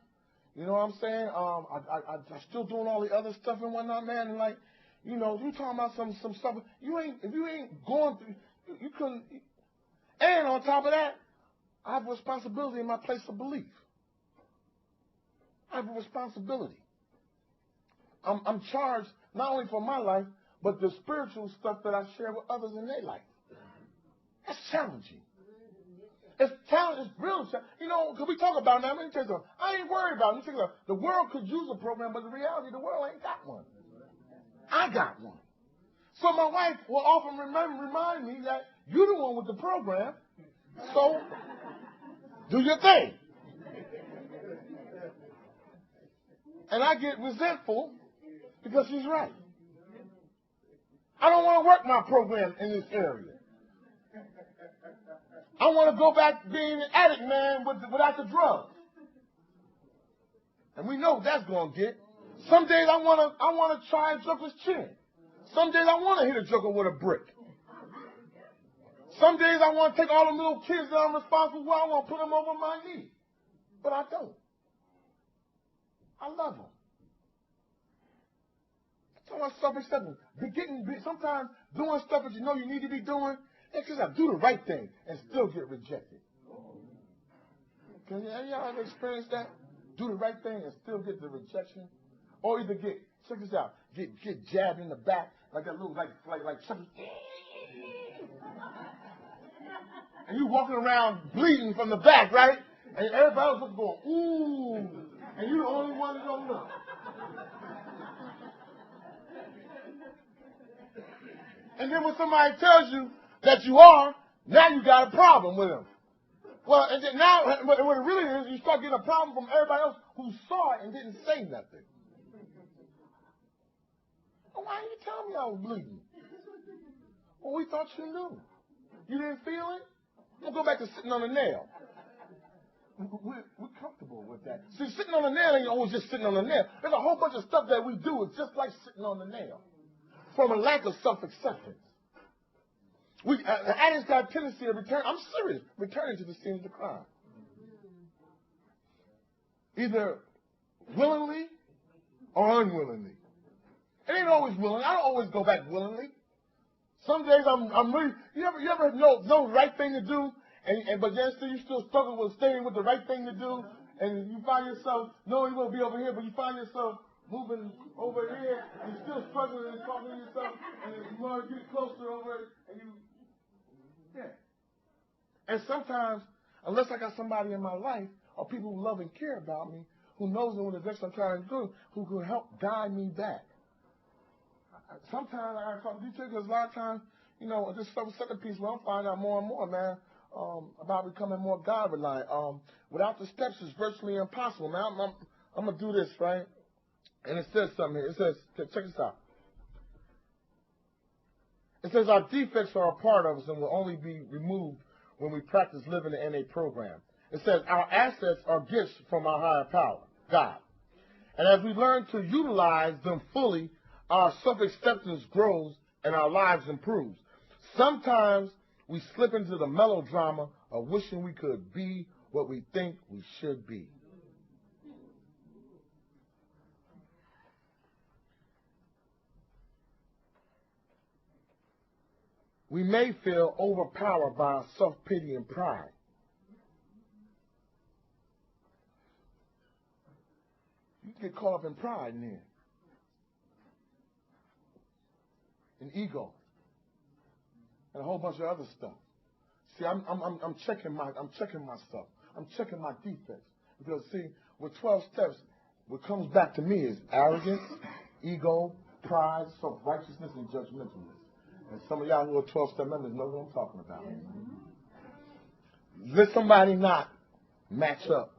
You know what I'm saying? I'm still doing all the other stuff and whatnot, man. And like, you talking about some stuff. If you ain't going through, you couldn't. And on top of that, I have a responsibility in my place of belief. I have a responsibility. I'm charged not only for my life, but the spiritual stuff that I share with others in their life. That's challenging. It's challenging. It's real challenging. Because we talk about it now. Let me tell you something. I ain't worried about it. The world could use a program, but the reality, the world ain't got one. I got one. So my wife will often remind me that you're the one with the program, so do your thing. And I get resentful because she's right. I don't want to work my program in this area. I want to go back to being an addict, man, without the drugs. And we know what that's going to get. Some days I want to try a joker's chin. Some days I want to hit a joker with a brick. Some days I want to take all the little kids that I'm responsible for, I want to put them over my knee. But I don't. I love them. So much self-acceptance. Sometimes doing stuff that you know you need to be doing, it's just do the right thing and still get rejected. Can y'all ever experience that? Do the right thing and still get the rejection? Or either check this out, get jabbed in the back like that little, like something. And you walking around bleeding from the back, right? And everybody else is going, ooh. And you're the only one that don't know. And then when somebody tells you that you are, now you got a problem with them. Well, and then now, what it really is, you start getting a problem from everybody else who saw it and didn't say nothing. Well, why didn't you tell me I was bleeding? Well, we thought you knew. You didn't feel it? We'll go back to sitting on a nail. We're comfortable with that. See, sitting on a nail ain't always just sitting on a nail. There's a whole bunch of stuff that we do. It's just like sitting on the nail. From a lack of self-acceptance. The addict's got a tendency to returning to the scene of the crime. Either willingly or unwillingly. It ain't always willing. I don't always go back willingly. Some days I'm really. You ever know the right thing to do, but then you still struggle with staying with the right thing to do, and you find yourself knowing you're going to be over here, but you find yourself moving over here, and you're still struggling and talking to yourself, and you want to get closer over it, and you. Yeah. And sometimes, unless I got somebody in my life, or people who love and care about me, who knows what the direction I'm trying to do, who can help guide me back. Sometimes I talk to you because a lot of times, this self-acceptance piece, I'm finding out more and more, man, about becoming more God-reliant. Without the steps, it's virtually impossible, man. I'm going to do this, right? And it says something here. It says, check this out. It says our defects are a part of us and will only be removed when we practice living the NA program. It says our assets are gifts from our higher power, God. And as we learn to utilize them fully, our self-acceptance grows and our lives improves. Sometimes we slip into the melodrama of wishing we could be what we think we should be. We may feel overpowered by our self-pity and pride. get caught up in pride in here. And ego. And a whole bunch of other stuff. See, I'm checking myself. I'm checking my defects. Because see, with 12 steps, what comes back to me is arrogance, ego, pride, self-righteousness, and judgmentalness. And some of y'all who are 12-step members know what I'm talking about. Let somebody not match up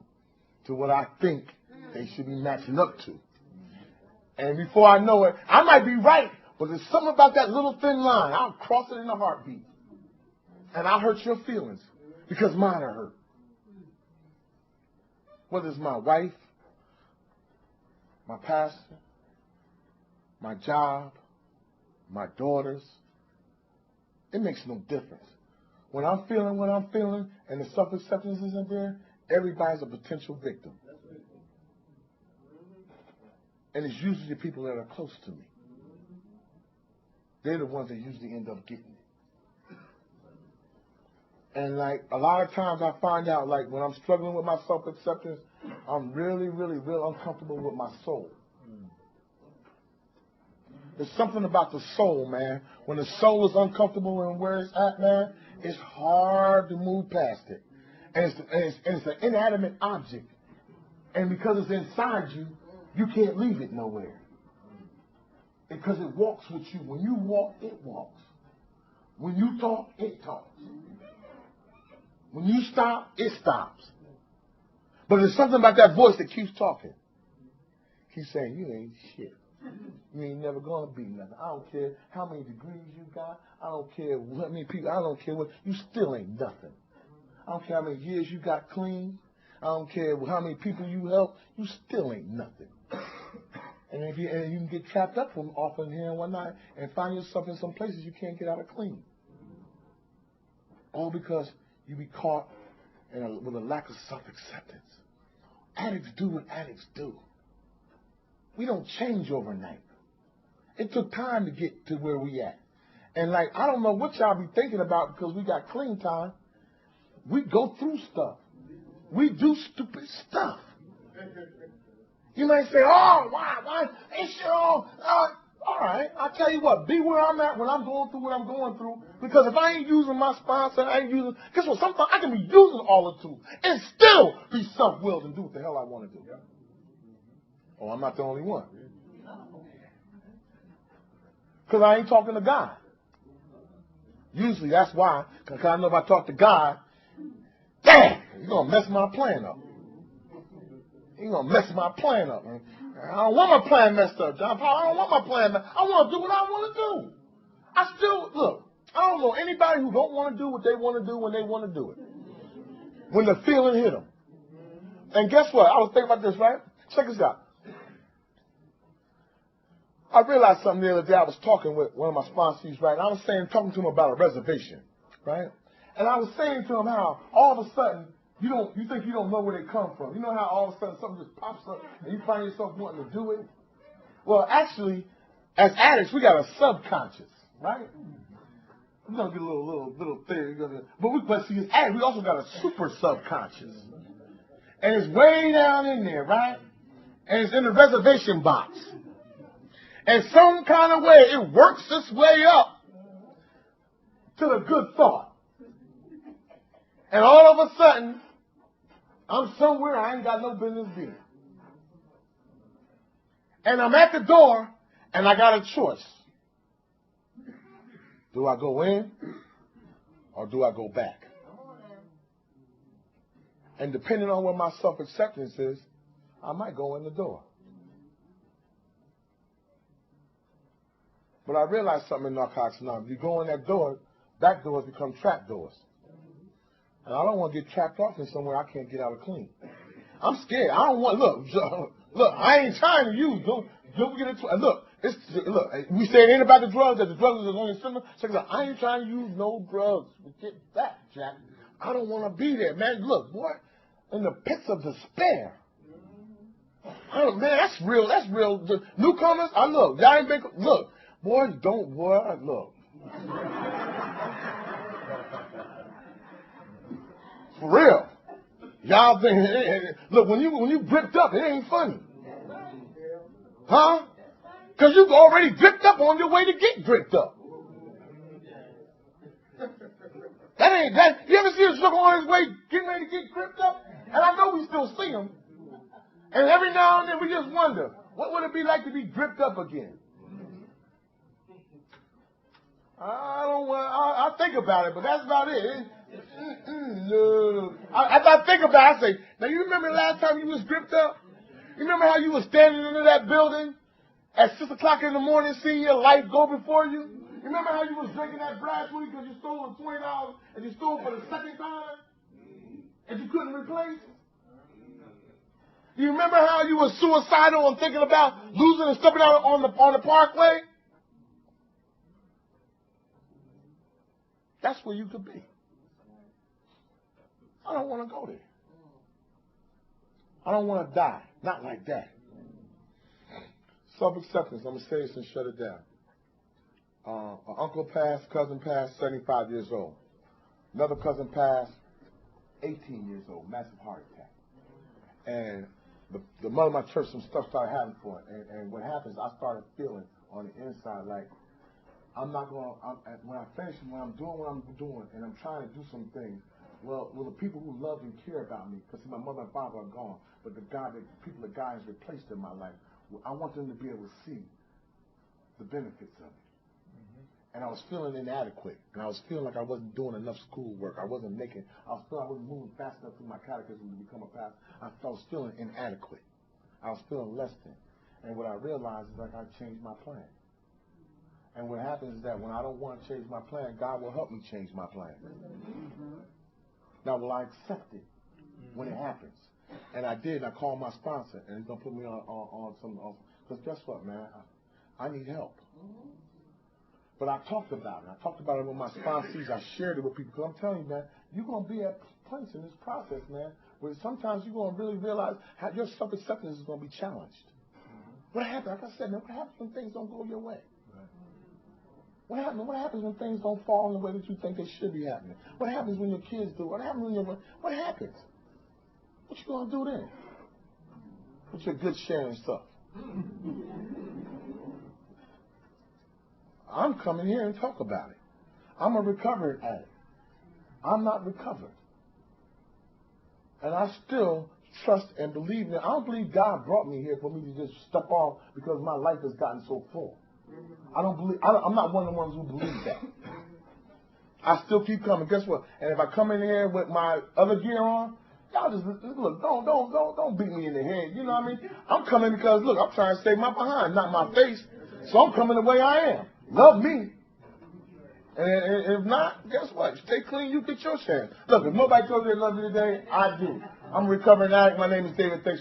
to what I think they should be matching up to. And before I know it, I might be right, but there's something about that little thin line. I'll cross it in a heartbeat. And I'll hurt your feelings because mine are hurt. Whether it's my wife, my pastor, my job, my daughters, it makes no difference. When I'm feeling what I'm feeling and the self-acceptance isn't there, everybody's a potential victim. And it's usually the people that are close to me. They're the ones that usually end up getting it. And like a lot of times I find out, like when I'm struggling with my self-acceptance, I'm really, really, real uncomfortable with my soul. There's something about the soul, man. When the soul is uncomfortable and where it's at, man, it's hard to move past it. And it's an inanimate object. And because it's inside you, you can't leave it nowhere. Because it walks with you. When you walk, it walks. When you talk, it talks. When you stop, it stops. But there's something about that voice that keeps talking. Keeps saying, you ain't shit. You ain't never going to be nothing. I don't care how many degrees you got. I don't care what many people. I don't care what. You still ain't nothing. I don't care how many years you got clean. I don't care how many people you help. You still ain't nothing. And if you can get trapped up from off in here one night and find yourself in some places you can't get out of clean. All because you be caught with a lack of self-acceptance. Addicts do what addicts do. We don't change overnight. It took time to get to where we at. And like, I don't know what y'all be thinking about because we got clean time. We go through stuff. We do stupid stuff. You might say, oh, why? It's your all right, I'll tell you what, be where I'm at when I'm going through what I'm going through. Because if I ain't using my sponsor, guess what, sometimes I can be using all the tools and still be self-willed and do what the hell I want to do. Oh, I'm not the only one. Because I ain't talking to God. Usually that's why, because I know if I talk to God, damn, you're going to mess my plan up. You're going to mess my plan up, man. I don't want my plan messed up, John Paul. I don't want my plan messed up. I want to do what I want to do. Look, I don't know anybody who don't want to do what they want to do when they want to do it. When the feeling hit them. And guess what? I was thinking about this, right? Check this out. I realized something the other day. I was talking with one of my sponsors, right? And I was talking to him about a reservation, right? And I was saying to him how all of a sudden, you think you don't know where they come from. You know how all of a sudden something just pops up and you find yourself wanting to do it? Well, actually, as addicts, we got a subconscious, right? We're going to get a little theory. But see, as addicts, we also got a super subconscious. And it's way down in there, right? And it's in the reservation box. And some kind of way, it works its way up to the good thought. And all of a sudden, I'm somewhere I ain't got no business being. And I'm at the door, and I got a choice. Do I go in, or do I go back? And depending on where my self-acceptance is, I might go in the door. But I realized something in Narcotics Anonymous. You go in that door, back doors become trap doors. And I don't want to get trapped off in somewhere I can't get out of clean. I'm scared. I don't want, look, I ain't trying to use, don't get into it. Look, we say it ain't about the drugs, that the drugs is only similar. Check this out. I ain't trying to use no drugs. Get back, Jack. I don't want to be there, man. Look, boy, in the pits of despair. Man, that's real. The newcomers, look, y'all ain't been, look, boys, look. For real. Y'all think, look, when you gripped up, it ain't funny. Huh? Because you've already dripped up on your way to get dripped up. That ain't that. You ever see a sugar on his way getting ready to get dripped up? And I know we still see him. And every now and then we just wonder, what would it be like to be dripped up again? I think about it, but that's about it. No. After I think about it, I say, now you remember the last time you was dripped up? You remember how you was standing under that building at 6 o'clock in the morning seeing your life go before you? You remember how you was drinking that brass weed because you stole $20 and you stole for the second time and you couldn't replace? You remember how you were suicidal and thinking about losing and stepping out on the parkway? That's where you could be. I don't want to go there. I don't want to die. Not like that. Self-acceptance. I'm going to say this and shut it down. An uncle passed, cousin passed, 75 years old. Another cousin passed, 18 years old, massive heart attack. And the mother of my church, some stuff started happening for it. And what happens, I started feeling on the inside like, I'm not going to, when I finish, when I'm doing what I'm doing, and I'm trying to do some things, well, the people who love and care about me, because my mother and father are gone, but the people that God has replaced in my life, I want them to be able to see the benefits of it. And I was feeling inadequate, and I was feeling like I wasn't doing enough schoolwork. I wasn't feeling I wasn't moving fast enough through my catechism to become a pastor. I was feeling inadequate. I was feeling less than. And what I realized is like I changed my plan. And what happens is that when I don't want to change my plan, God will help me change my plan. Now, will I accept it when it happens? And I did. I called my sponsor, and he's going to put me on some. Because guess what, man? I need help. But I talked about it. I talked about it with my sponsees. I shared it with people. Because I'm telling you, man, you're going to be at a place in this process, man, where sometimes you're going to really realize how your self-acceptance is going to be challenged. What happens? Like I said, man, what happens when things don't go your way? What happens when things don't fall in the way that you think they should be happening? What happens when your kids do? What happens what happens? What you gonna do then? With your good sharing stuff. I'm coming here and talk about it. I'm a recovered addict. I'm not recovered. And I still trust and believe in it. I don't believe God brought me here for me to just step off because my life has gotten so full. I'm not one of the ones who believe that. I still keep coming. Guess what? And if I come in here with my other gear on, y'all just look. Don't beat me in the head. You know what I mean? I'm coming because look, I'm trying to save my behind, not my face. So I'm coming the way I am. Love me. And if not, guess what? Stay clean. You get your chance. Look, if nobody told you they love you today, I do. I'm a recovering addict. My name is David. Thanks.